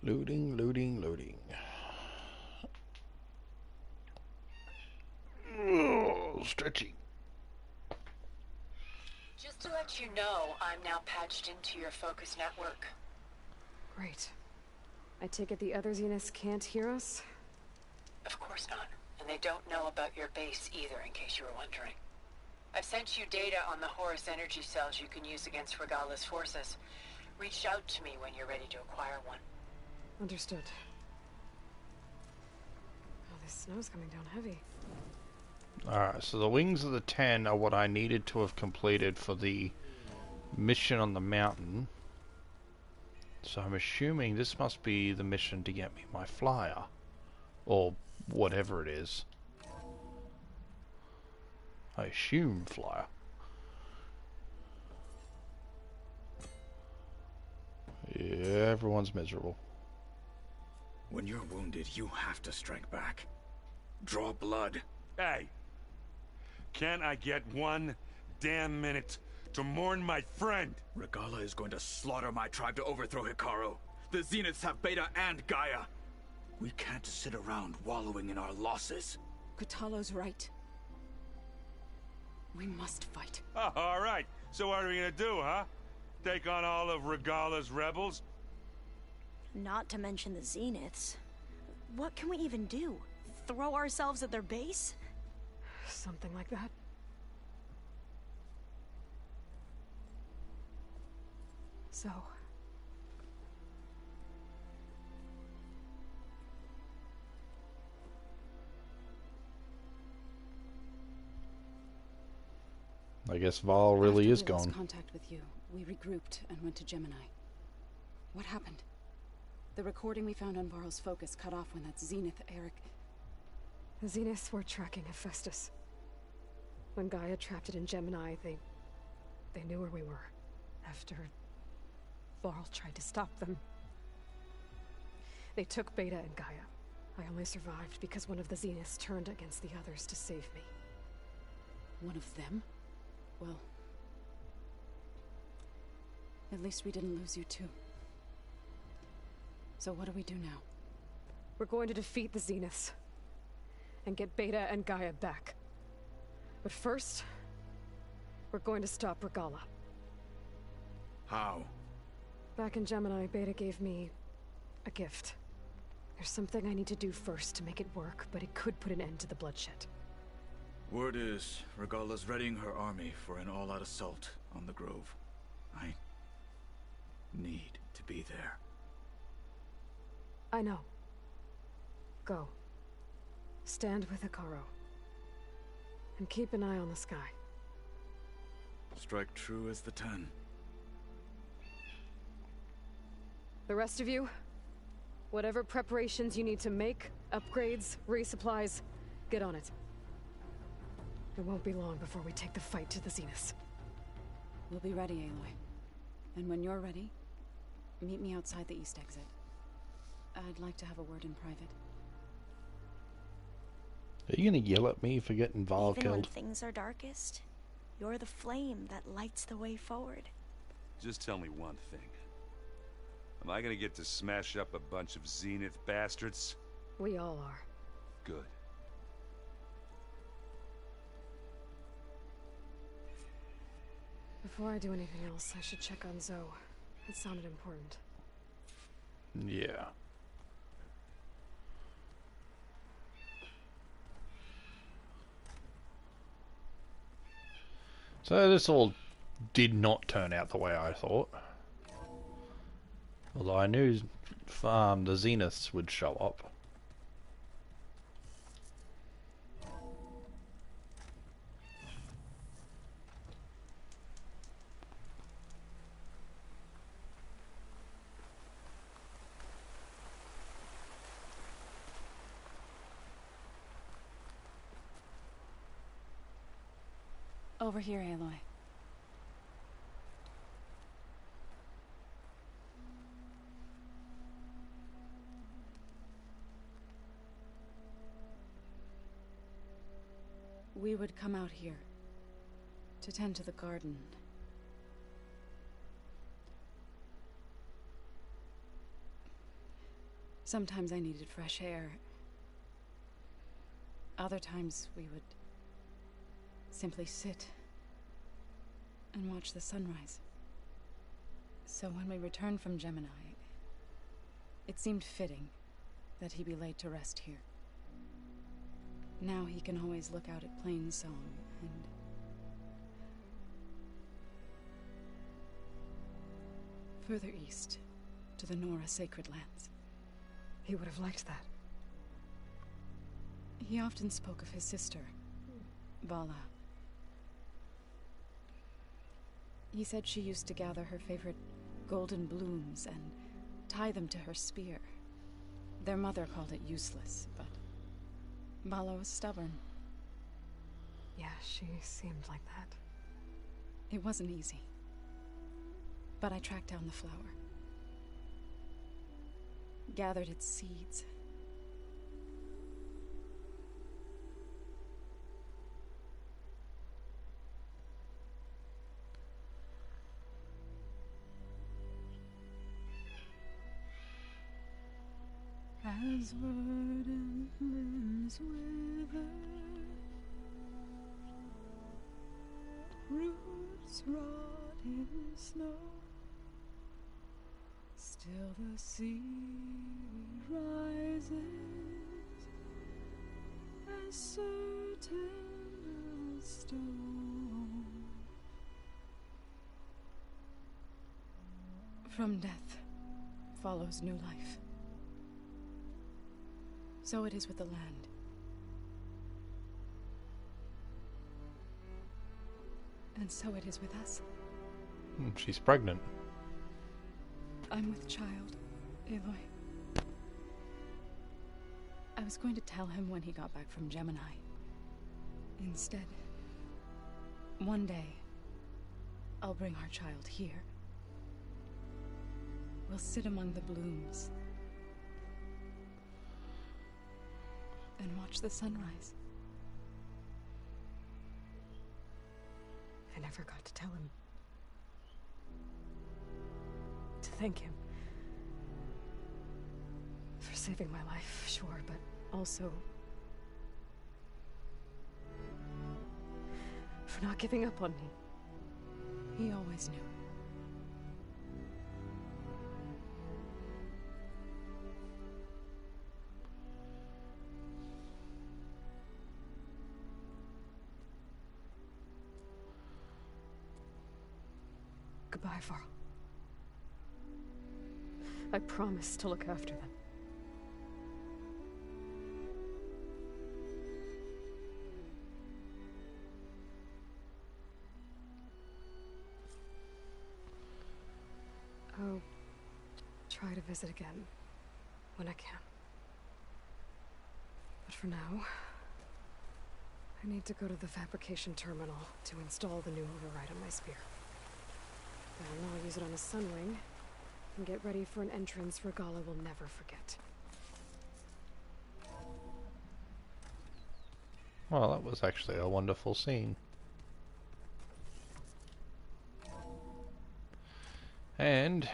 Loading, loading, loading. Oh, stretchy. Just to let you know, I'm now patched into your focus network. Great. I take it the other Zeniths can't hear us? Of course not. And they don't know about your base either, in case you were wondering. I've sent you data on the Horus energy cells you can use against Regala's forces. Reach out to me when you're ready to acquire one. Understood. Oh, this snow's coming down heavy. Alright, so the Wings of the Ten are what I needed to have completed for the mission on the mountain. So I'm assuming this must be the mission to get me my flyer. Or whatever it is. I assume flyer. Yeah, everyone's miserable. When you're wounded, you have to strike back. Draw blood. Hey! Can't I get one damn minute to mourn my friend? Regala is going to slaughter my tribe to overthrow Hikaru. The Zeniths have Beta and Gaia. We can't sit around wallowing in our losses. Kutalo's right. We must fight. Oh, all right. So what are we gonna do, huh? Take on all of Regala's rebels? Not to mention the Zeniths. What can we even do? Throw ourselves at their base? Something like that. So... I guess Val really is After we lost gone. contact with you, we regrouped and went to Gemini. What happened? The recording we found on Varl's focus cut off when that Zenith Eric... The Zeniths were tracking Hephaestus. When Gaia trapped it in Gemini, they knew where we were. After Varl tried to stop them. They took Beta and Gaia. I only survived because one of the Zeniths turned against the others to save me. One of them? Well... at least we didn't lose you too. So what do we do now? We're going to defeat the Zeniths. And get Beta and Gaia back. But first... we're going to stop Regala. How? Back in Gemini, Beta gave me... a gift. There's something I need to do first to make it work, but it could put an end to the bloodshed. Word is, Regala's readying her army for an all-out assault on the Grove. I need to be there. I know. Go. Stand with Ikaro. And keep an eye on the sky. Strike true as the 10. The rest of you, whatever preparations you need to make, upgrades, resupplies, get on it. It won't be long before we take the fight to the Zeniths. We'll be ready, Aloy. And when you're ready, meet me outside the east exit. I'd like to have a word in private. Are you gonna yell at me for getting Val Even when killed? things are darkest, you're the flame that lights the way forward. Just tell me one thing. Am I gonna get to smash up a bunch of Zenith bastards? We all are. Good. Before I do anything else, I should check on Zoe. It sounded important. Yeah. So this all did not turn out the way I thought. Although I knew the Zeniths would show up. Over here, Aloy. We would come out here to tend to the garden. Sometimes I needed fresh air. Other times we would simply sit and watch the sunrise. So when we returned from Gemini, it seemed fitting that he be laid to rest here. Now he can always look out at Plainsong and... further east, to the Nora Sacred Lands. He would have liked that. He often spoke of his sister, Vala. He said she used to gather her favorite golden blooms and tie them to her spear. Their mother called it useless, but Vala was stubborn. Yeah, she seemed like that. It wasn't easy. But I tracked down the flower. Gathered its seeds. As verdant limbs wither, roots rot in snow. Still the sea rises, as certain as stone. From death follows new life. So it is with the land. And so it is with us. She's pregnant. I'm with child, Aloy. I was going to tell him when he got back from Gemini. Instead, one day, I'll bring our child here. We'll sit among the blooms and watch the sunrise. I never got to tell him. To thank him. For saving my life, sure, but also for not giving up on me. He always knew. Goodbye, Varl. I promise to look after them. I'll try to visit again when I can. But for now, I need to go to the fabrication terminal to install the new override on my spear. Then I'll use it on a sunwing and get ready for an entrance Regala will never forget. Well, that was actually a wonderful scene. And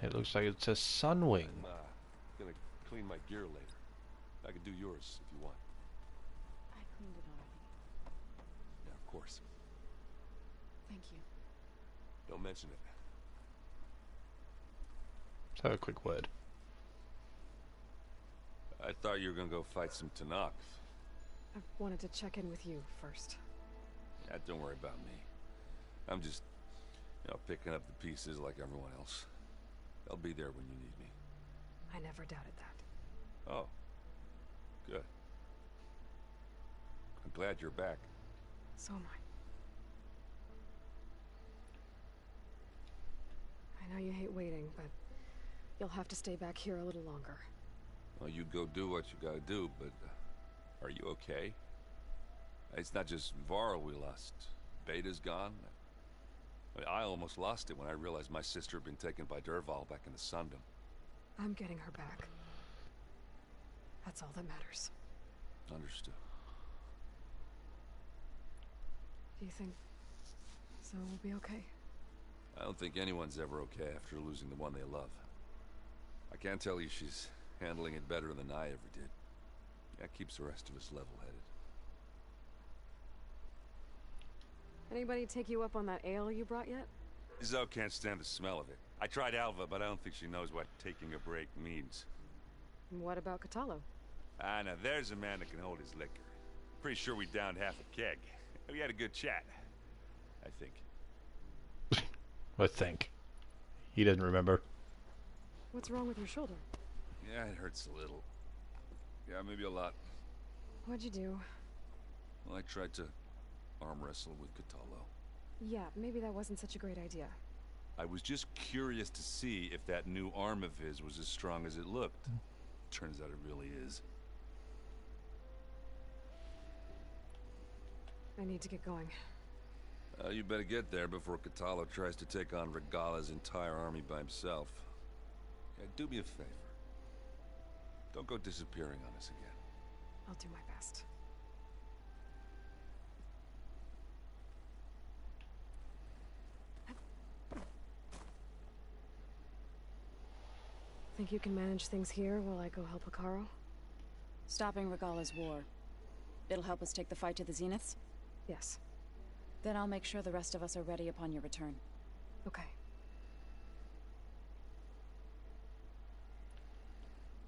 it looks like it's a sunwing. I'm gonna clean my gear later. I can do yours if you want. I cleaned it already. Yeah, of course. Thank you. Don't mention it. Let's have a quick word. I thought you were gonna go fight some Tanakh. I wanted to check in with you first. Yeah, don't worry about me. I'm just, picking up the pieces like everyone else. I'll be there when you need me. I never doubted that. Oh. Good. I'm glad you're back. So am I. I know you hate waiting, but you'll have to stay back here a little longer. Well, you go do what you gotta do, but are you okay? It's not just Varl we lost. Beta's gone. I almost lost it when I realized my sister had been taken by Dervahl back in the Sundom. I'm getting her back. That's all that matters. Understood. Do you think so will be okay? I don't think anyone's ever okay after losing the one they love. I can't tell you she's handling it better than I ever did. That keeps the rest of us level-headed. Anybody take you up on that ale you brought yet? Zoe can't stand the smell of it. I tried Alva, but I don't think she knows what taking a break means. What about Catalo? Ah, now there's a man that can hold his liquor. Pretty sure we downed half a keg. We had a good chat. I think. I think. He didn't remember. What's wrong with your shoulder? Yeah, it hurts a little. Yeah, maybe a lot. What'd you do? Well, I tried to arm wrestle with Catalo. Yeah, maybe that wasn't such a great idea. I was just curious to see if that new arm of his was as strong as it looked. Turns out it really is. I need to get going. You better get there before Catalo tries to take on Regala's entire army by himself. Yeah, do me a favor. Don't go disappearing on us again. I'll do my best. Think you can manage things here while I go help Hekarro? Stopping Regala's war. It'll help us take the fight to the Zeniths? Yes. Then I'll make sure the rest of us are ready upon your return. Okay.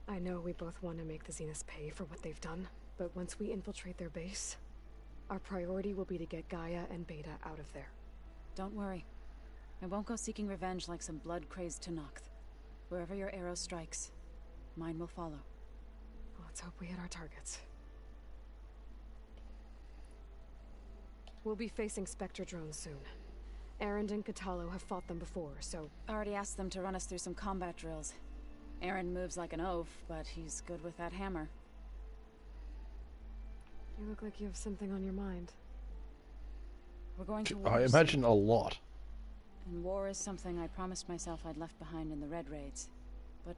I know we both want to make the Zeniths pay for what they've done, but once we infiltrate their base, our priority will be to get Gaia and Beta out of there. Don't worry. I won't go seeking revenge like some blood-crazed Tenakth. Wherever your arrow strikes, mine will follow. Let's hope we hit our targets. We'll be facing Spectre drones soon. Erend and Katalo have fought them before, so... Already asked them to run us through some combat drills. Erend moves like an oaf, but he's good with that hammer. You look like you have something on your mind. We're going to war I imagine soon. a lot. And war is something I promised myself I'd left behind in the Red Raids. But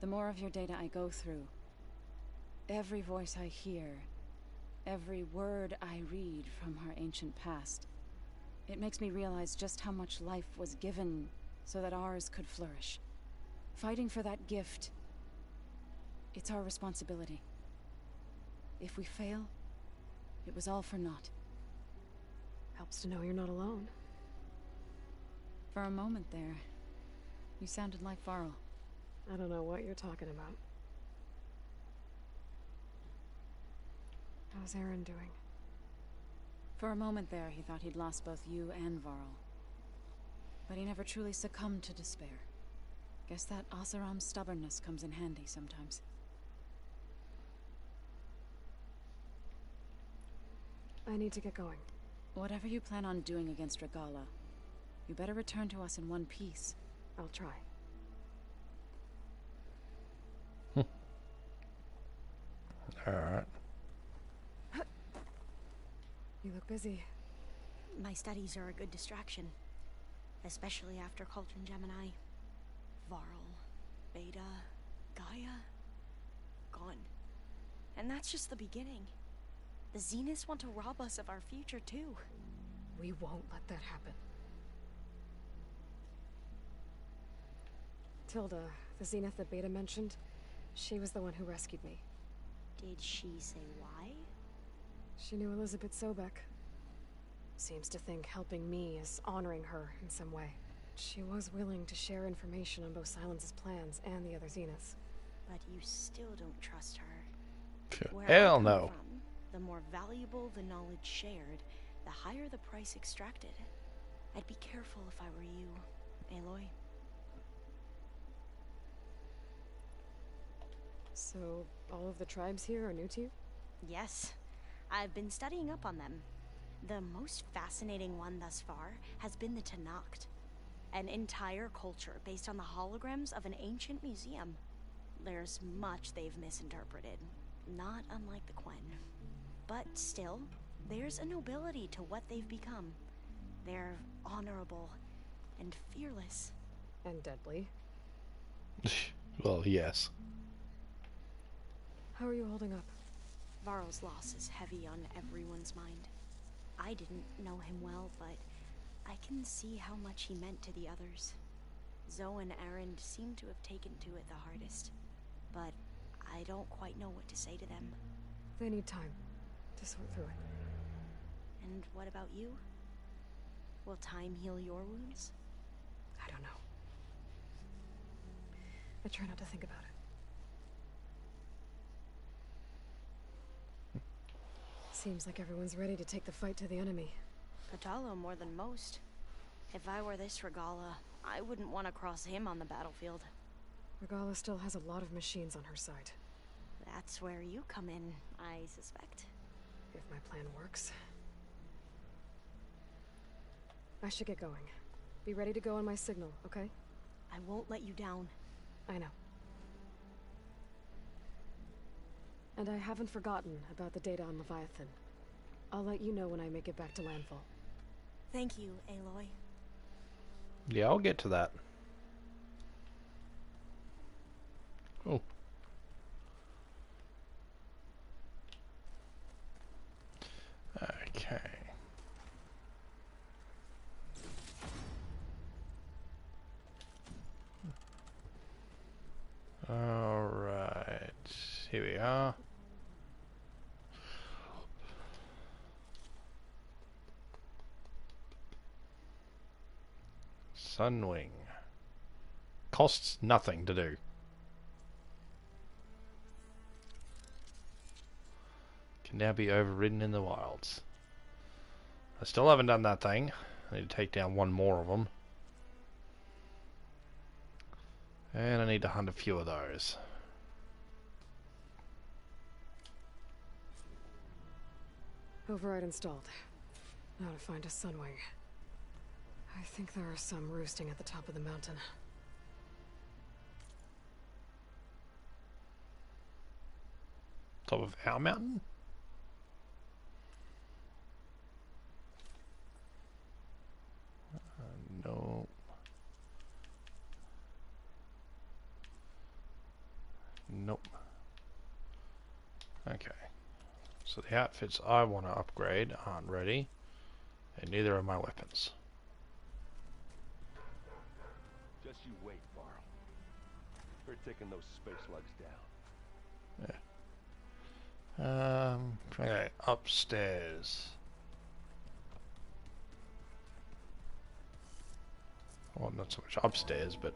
the more of your data I go through, every voice I hear, every word I read from our ancient past, it makes me realize just how much life was given so that ours could flourish. Fighting for that gift, it's our responsibility. If we fail, it was all for naught. Helps to know you're not alone. For a moment there, you sounded like Varl. I don't know what you're talking about. How's Erend doing? For a moment there, he thought he'd lost both you and Varl. But he never truly succumbed to despair. Guess that Oseram's stubbornness comes in handy sometimes. I need to get going. Whatever you plan on doing against Regala, you better return to us in one piece. I'll try. Alright. You look busy. My studies are a good distraction. Especially after Cauldron Gemini. Varl, Beta, Gaia, gone. And that's just the beginning. The Zeniths want to rob us of our future, too. We won't let that happen. Tilda, the Zenith that Beta mentioned, she was the one who rescued me. Did she say why? She knew Elizabeth Sobek. Seems to think helping me is honoring her in some way. She was willing to share information on both Silence's plans and the other Zeniths. But you still don't trust her. Where Hell I come no. From, the more valuable the knowledge shared, the higher the price extracted. I'd be careful if I were you, Aloy. So, all of the tribes here are new to you? Yes. I've been studying up on them. The most fascinating one thus far has been the Tenakth. An entire culture based on the holograms of an ancient museum. There's much they've misinterpreted, not unlike the Quen. But still, there's a nobility to what they've become. They're honorable and fearless. And deadly. Well, yes. How are you holding up? Varl's loss is heavy on everyone's mind. I didn't know him well, but I can see how much he meant to the others. Zoe and Erend seem to have taken to it the hardest, but I don't quite know what to say to them. They need time to sort through it. And what about you? Will time heal your wounds? I don't know. I try not to think about it. Seems like everyone's ready to take the fight to the enemy. Katalo more than most. If I were this Regala, I wouldn't want to cross him on the battlefield. Regala still has a lot of machines on her side. That's where you come in, I suspect. If my plan works. I should get going. Be ready to go on my signal, okay? I won't let you down. I know. And I haven't forgotten about the data on Leviathan. I'll let you know when I make it back to landfall. Thank you, Aloy. Yeah, I'll get to that. Oh. Okay. All right. Here we are. Sunwing. Costs nothing to do. Can now be overridden in the wilds. I still haven't done that thing. I need to take down one more of them. And I need to hunt a few of those. Override installed. Now to find a sunwing. I think there are some roosting at the top of the mountain. Top of our mountain? No. Nope. Okay. So the outfits I want to upgrade aren't ready, and neither are my weapons. Just you wait, Varl. We're taking those space slugs down. Yeah. Okay, upstairs. Well, not so much upstairs, but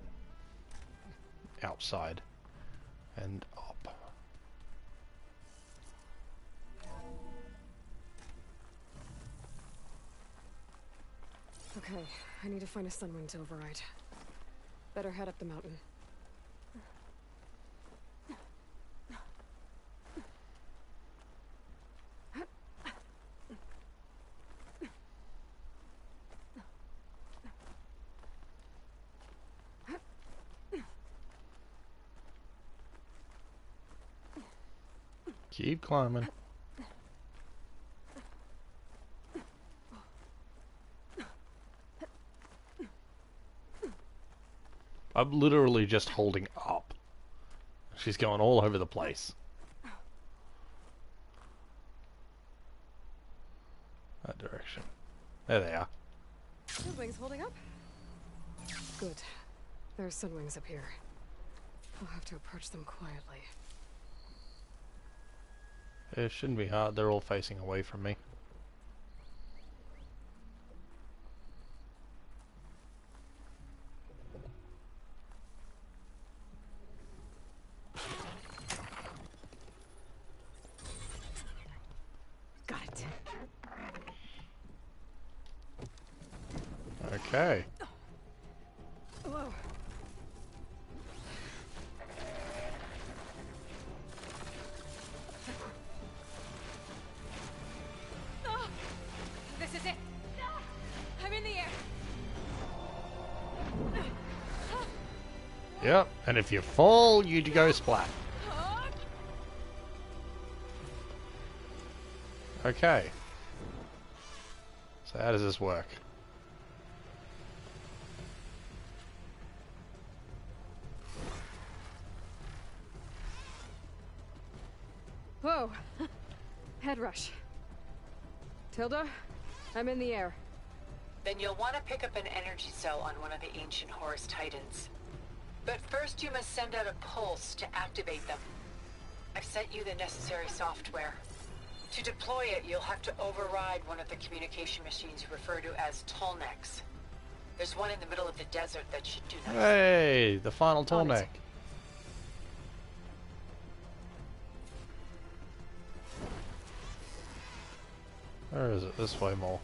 outside and up. Okay, I need to find a sunwing to override. Better head up the mountain. Keep climbing. I'm literally just holding up. She's going all over the place. That direction. There they are. Sunwings holding up? Good. There are sunwings up here. I'll have to approach them quietly. It shouldn't be hard. They're all facing away from me. Got it. Okay. Whoa. This is it. I'm in the air. Yep, and if you fall, you go splat. Okay. So how does this work? Whoa. Head rush. Tilda, I'm in the air. Then you'll want to pick up an energy cell on one of the ancient Horus Titans. But first you must send out a pulse to activate them. I've sent you the necessary software. To deploy it, you'll have to override one of the communication machines you refer to as Tolnecs. There's one in the middle of the desert that should do nicely. Hey, the final Tolnec. Where is it? This way more.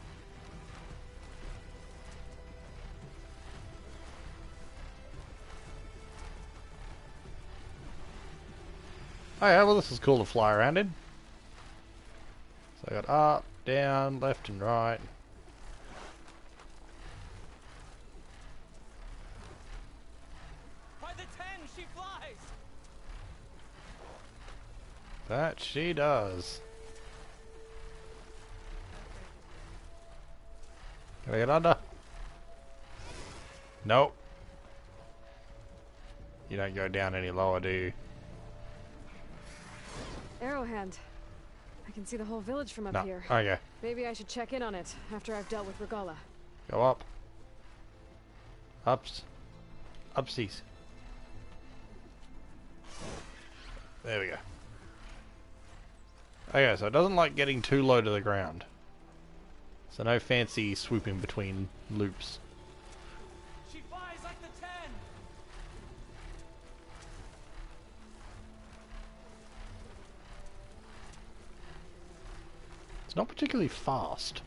Oh yeah, well this is cool to fly around in. So I got up, down, left and right. By the 10, she flies! That she does. Can I get under? Nope. You don't go down any lower, do you? Arrowhand. I can see the whole village from up No. here. Okay. Maybe I should check in on it after I've dealt with Regala. Go up. Ups. Upsies. There we go. Okay, so it doesn't like getting too low to the ground. So no fancy swooping between loops. She It's not particularly fast.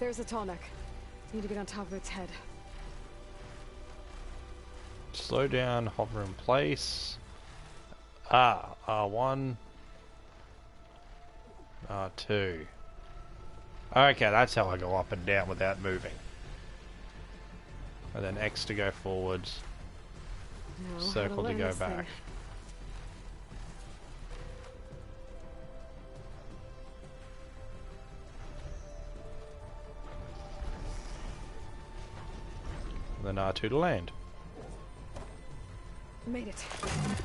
There's a tall neck. Need to get on top of its head. Slow down, hover in place. R1. R2. Okay, that's how I go up and down without moving. And then X to go forwards. Now, Circle to go back. Then R2 to land. Made it.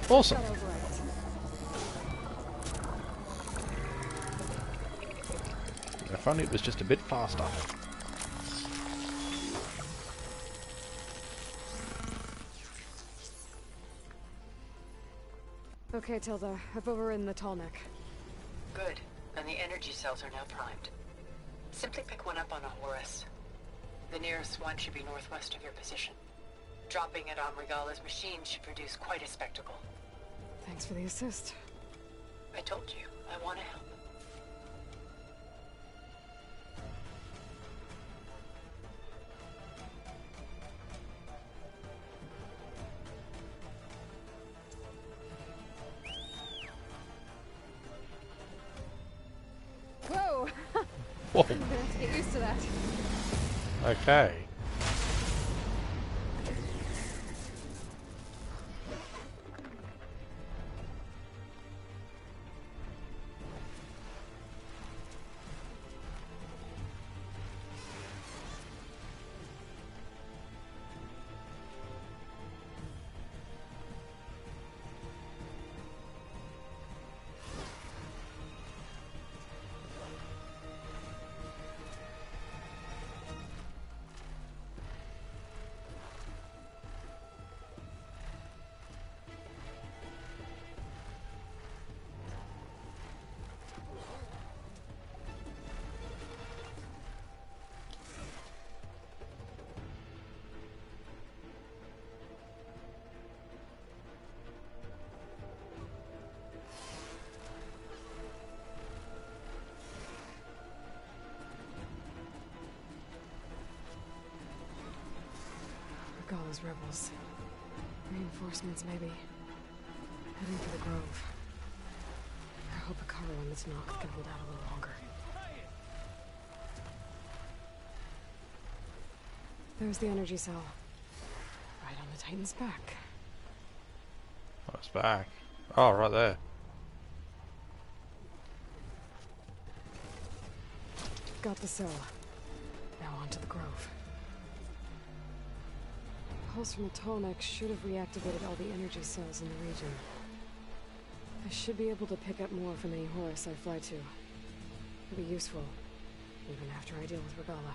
Awesome. Got overrides. If only it was just a bit faster. Okay, Tilda. I've overridden the tall neck. Good. And the energy cells are now primed. Simply pick one up on a Horus. The nearest one should be northwest of your position. Dropping it on Regala's machine should produce quite a spectacle. Thanks for the assist. I told you, I want to help. Whoa! Whoa. I'm gonna have to get used to that. Okay. Regala's rebels. Reinforcements, maybe. Heading for the grove. I hope a cover on this knock can hold out a little longer. There's the energy cell. Right on the Titan's back. Oh, it's back. Oh, right there. Got the cell. Now on to the grove. Pulse from the tall neck should have reactivated all the energy cells in the region. I should be able to pick up more from any Horus I fly to. It'll be useful, even after I deal with Regala.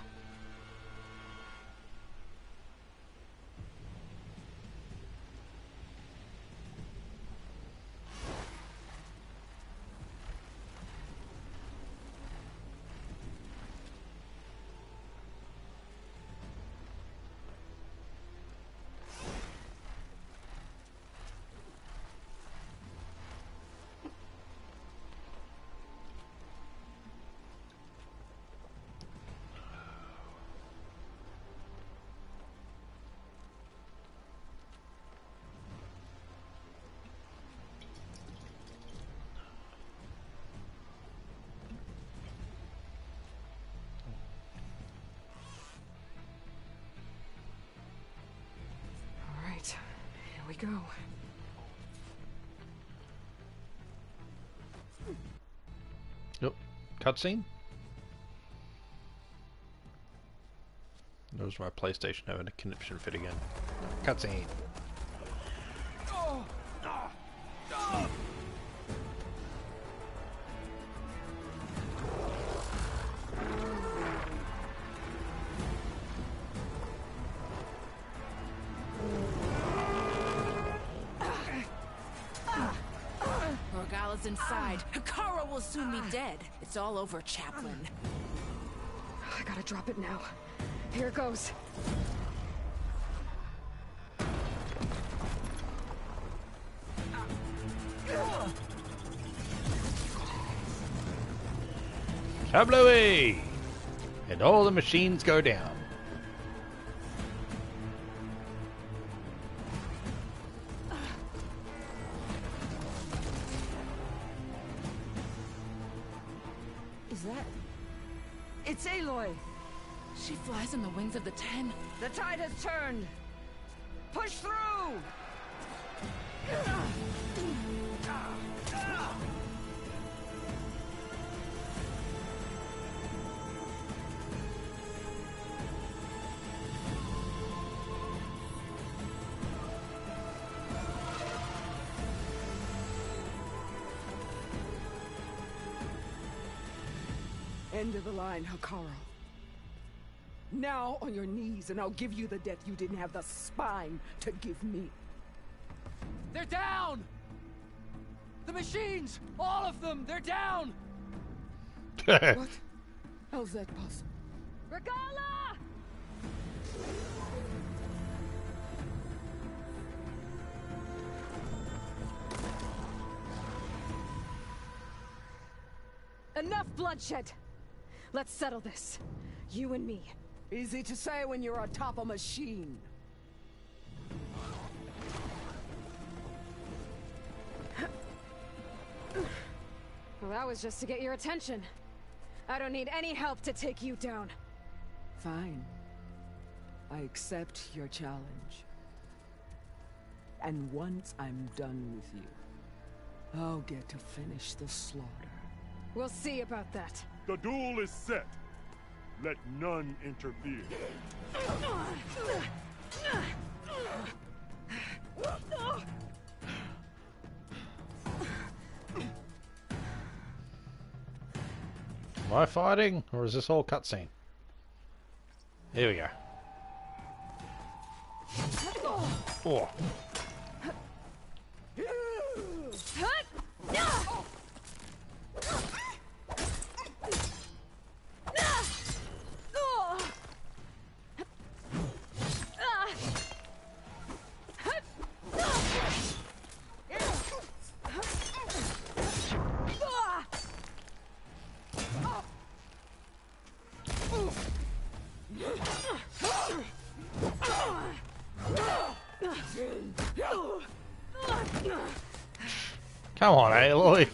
Here we go. Yep. Cutscene? That was my PlayStation having a conniption fit again. Cutscene. inside. Hikara will soon be dead. It's all over, Chaplain. I gotta drop it now. Here it goes. Kablooey! And all the machines go down. Is that... It's Aloy! She flies on the wings of the 10. The tide has turned! Push through! End of the line, Hikara. Now on your knees, and I'll give you the death you didn't have the spine to give me. They're down! The machines! All of them! They're down! What? How's that possible? Regala! Enough bloodshed! Let's settle this. You and me. Easy to say when you're atop a machine. Well, that was just to get your attention. I don't need any help to take you down. Fine. I accept your challenge. And once I'm done with you, I'll get to finish the slaughter. We'll see about that. The duel is set. Let none interfere. Am I fighting, or is this all cutscene? Here we go. Oh. Come on, Aloy.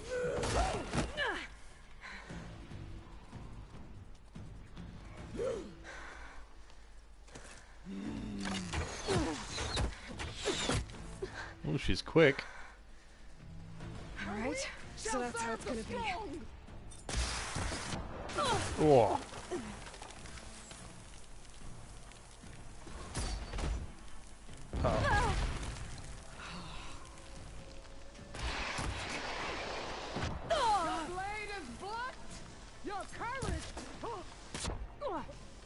Oh, she's quick. Alright, so that's how it's gonna be. Oh. Oh.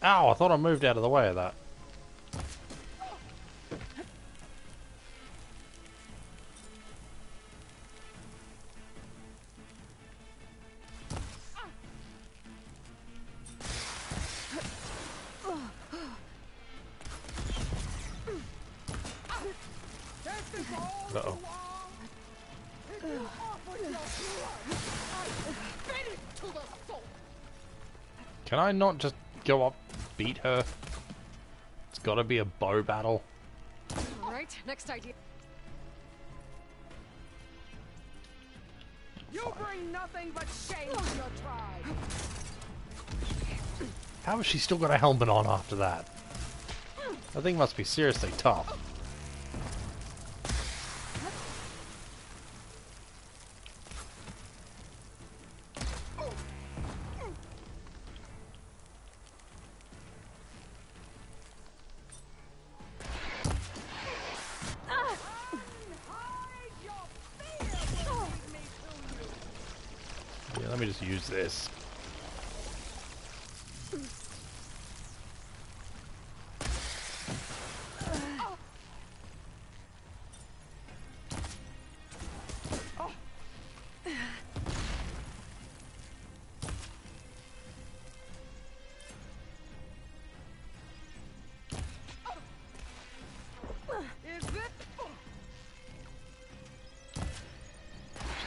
Ow, I thought I moved out of the way of that. Uh-oh. Can I not just go up, beat her? It's gotta be a bow battle. Alright, next idea. You bring nothing but shame to your tribe. How has she still got a helmet on after that? That thing must be seriously tough. Yeah, let me just use this.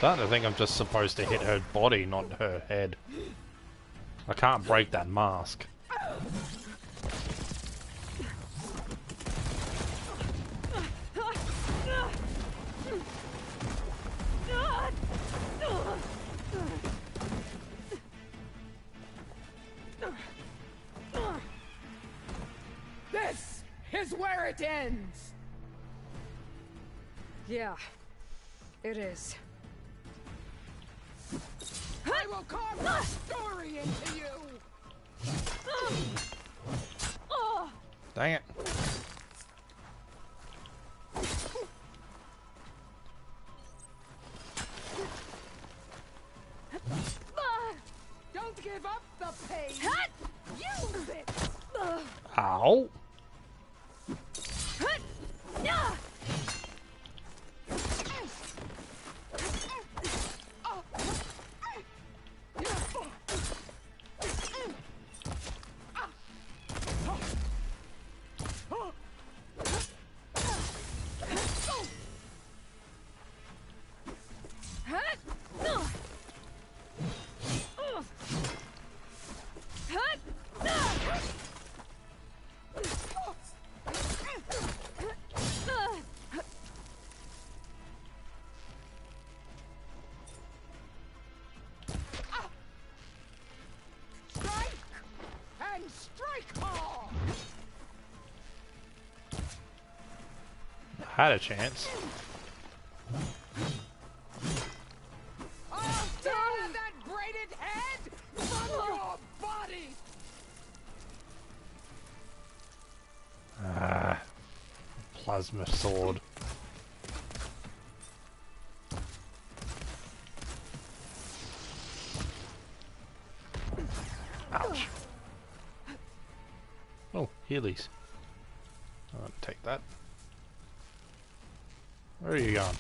Starting to think I'm just supposed to hit her body, not her head. I can't break that mask. This is where it ends! Yeah, it is. I will carve my story into you! Dang it. Don't give up the pain! Use it! Ow. Had a chance. I'll tear that braided head from your body! Ah, plasma sword. Ouch. Oh, Heelys. I'll take that. Where are you going?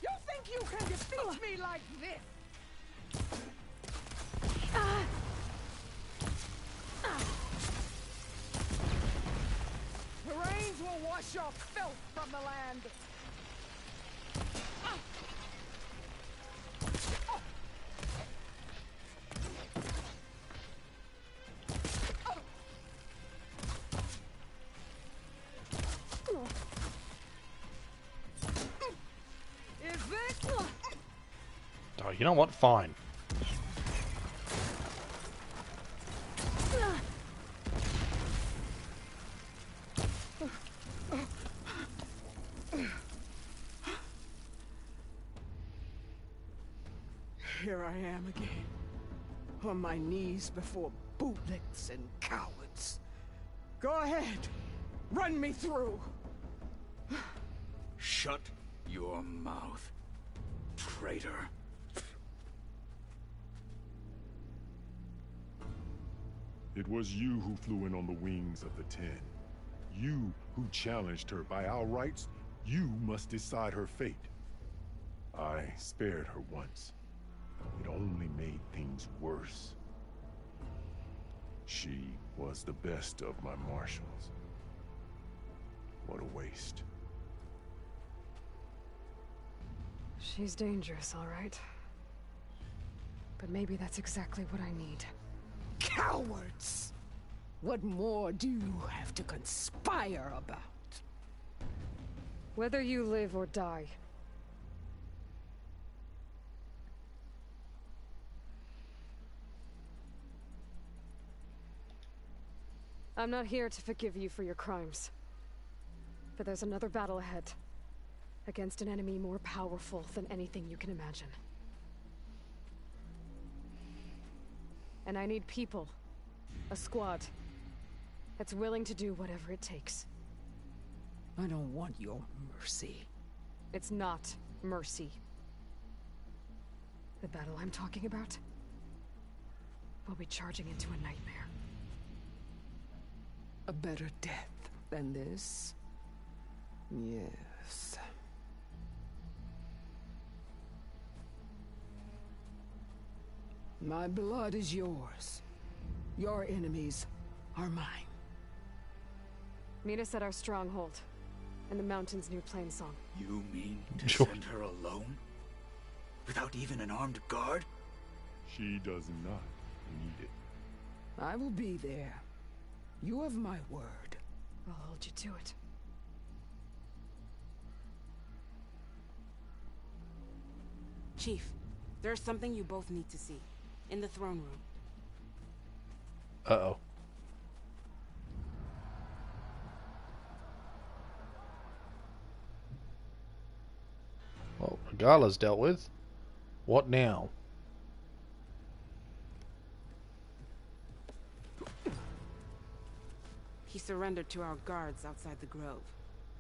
You think you can defeat me like this? The rains will wash your filth from the land. Is this? Oh, you know what? Fine. Here I am again, on my knees before bootlicks and cowards. Go ahead, run me through. Shut your mouth, traitor. It was you who flew in on the wings of the 10. You who challenged her by our rights. You must decide her fate. I spared her once. It only made things worse. She was the best of my marshals. What a waste. She's dangerous, all right. But maybe that's exactly what I need. Cowards! What more do you have to conspire about? Whether you live or die. I'm not here to forgive you for your crimes. But there's another battle ahead. Against an enemy more powerful than anything you can imagine. And I need people. A squad. That's willing to do whatever it takes. I don't want your mercy. It's not mercy. The battle I'm talking about will be charging into a nightmare. A better death than this? Yes. My blood is yours. Your enemies are mine. Meet us at our stronghold, in the mountains near Plainsong. You mean to send her alone? Without even an armed guard? She does not need it. I will be there. You have my word. I'll hold you to it. Chief, there's something you both need to see. In the throne room. Uh-oh. Well, Regala's dealt with. What now? He surrendered to our guards outside the grove.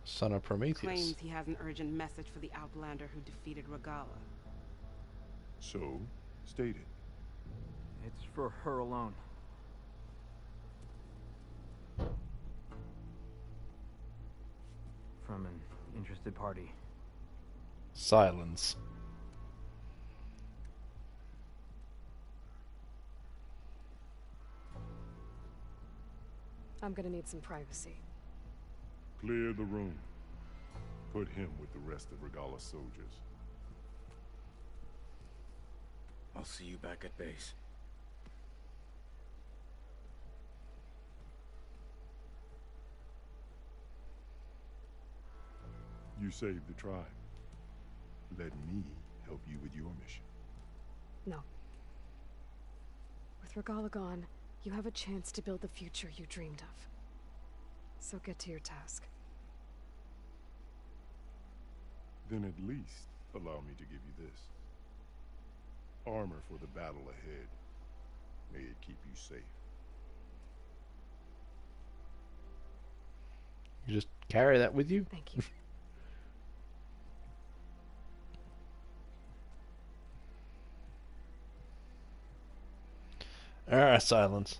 Son of Prometheus. Claims he has an urgent message for the Outlander who defeated Regala. So, state it. It's for her alone. From an interested party. Silence. I'm gonna need some privacy. Clear the room. Put him with the rest of Regala's soldiers. I'll see you back at base. You saved the tribe. Let me help you with your mission. No. With Regala gone, you have a chance to build the future you dreamed of. So get to your task. Then at least allow me to give you this. Armor for the battle ahead. May it keep you safe. You just carry that with you? Thank you. Alright, silence.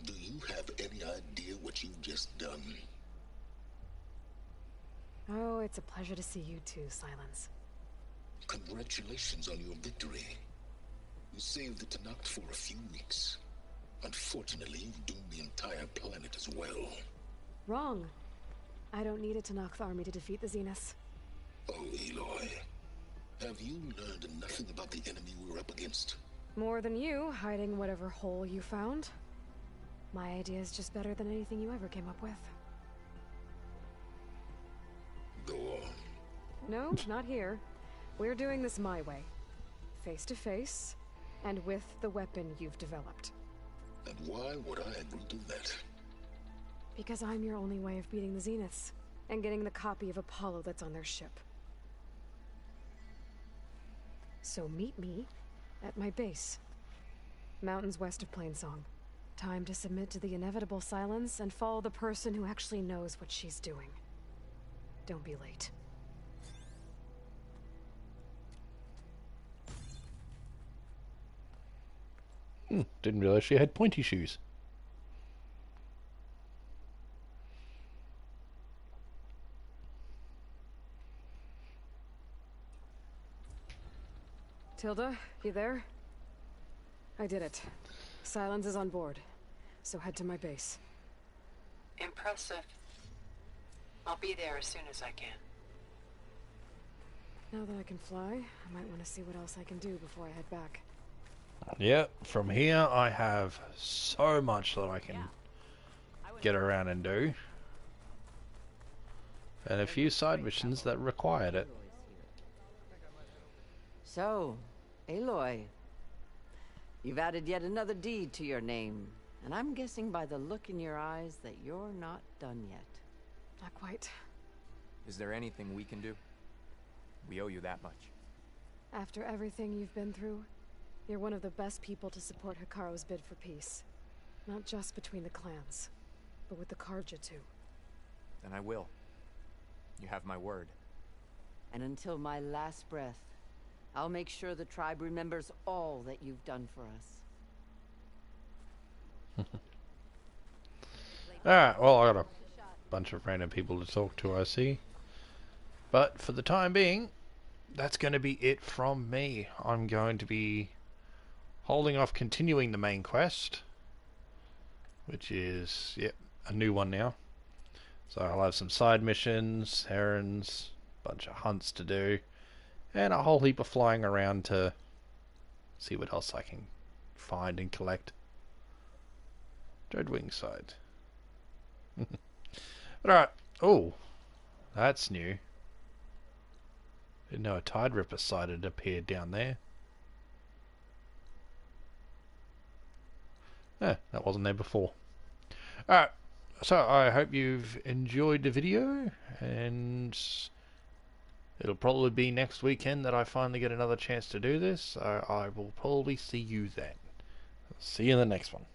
Do you have any idea what you've just done? Oh, it's a pleasure to see you too, Silence. Congratulations on your victory. You saved the Tenakth for a few weeks. Unfortunately, you've doomed the entire planet as well. Wrong. I don't need a Tenakth army to defeat the Zeniths. Oh, Aloy. Have you learned nothing about the enemy we're up against? More than you, hiding whatever hole you found. My idea is just better than anything you ever came up with. Go on. No, not here. We're doing this my way. Face to face, and with the weapon you've developed. And why would I agree to that? Because I'm your only way of beating the Zeniths, and getting the copy of Apollo that's on their ship. So meet me at my base. Mountains west of Plainsong. Time to submit to the inevitable silence and follow the person who actually knows what she's doing. Don't be late. Didn't realize she had pointy shoes. Tilda, you there? I did it. Silence is on board, so head to my base. Impressive. I'll be there as soon as I can. Now that I can fly, I might want to see what else I can do before I head back. Yep, from here I have so much that I can get around and do. And a few side missions that required it. So, Aloy, you've added yet another deed to your name, and I'm guessing by the look in your eyes that you're not done yet. Not quite. Is there anything we can do? We owe you that much. After everything you've been through, you're one of the best people to support Hikaru's bid for peace. Not just between the clans, but with the Karja too. Then I will. You have my word. And until my last breath, I'll make sure the tribe remembers all that you've done for us. Alright, well I got a bunch of random people to talk to, I see. But for the time being, that's going to be it from me. I'm going to be holding off continuing the main quest, which is, yep, a new one now. So I'll have some side missions, errands, bunch of hunts to do, and a whole heap of flying around to see what else I can find and collect. Dreadwing side. Alright. Oh, that's new. Didn't know a Tide Ripper side had appeared down there. That wasn't there before. Alright, so I hope you've enjoyed the video, and it'll probably be next weekend that I finally get another chance to do this, so I will probably see you then. See you in the next one.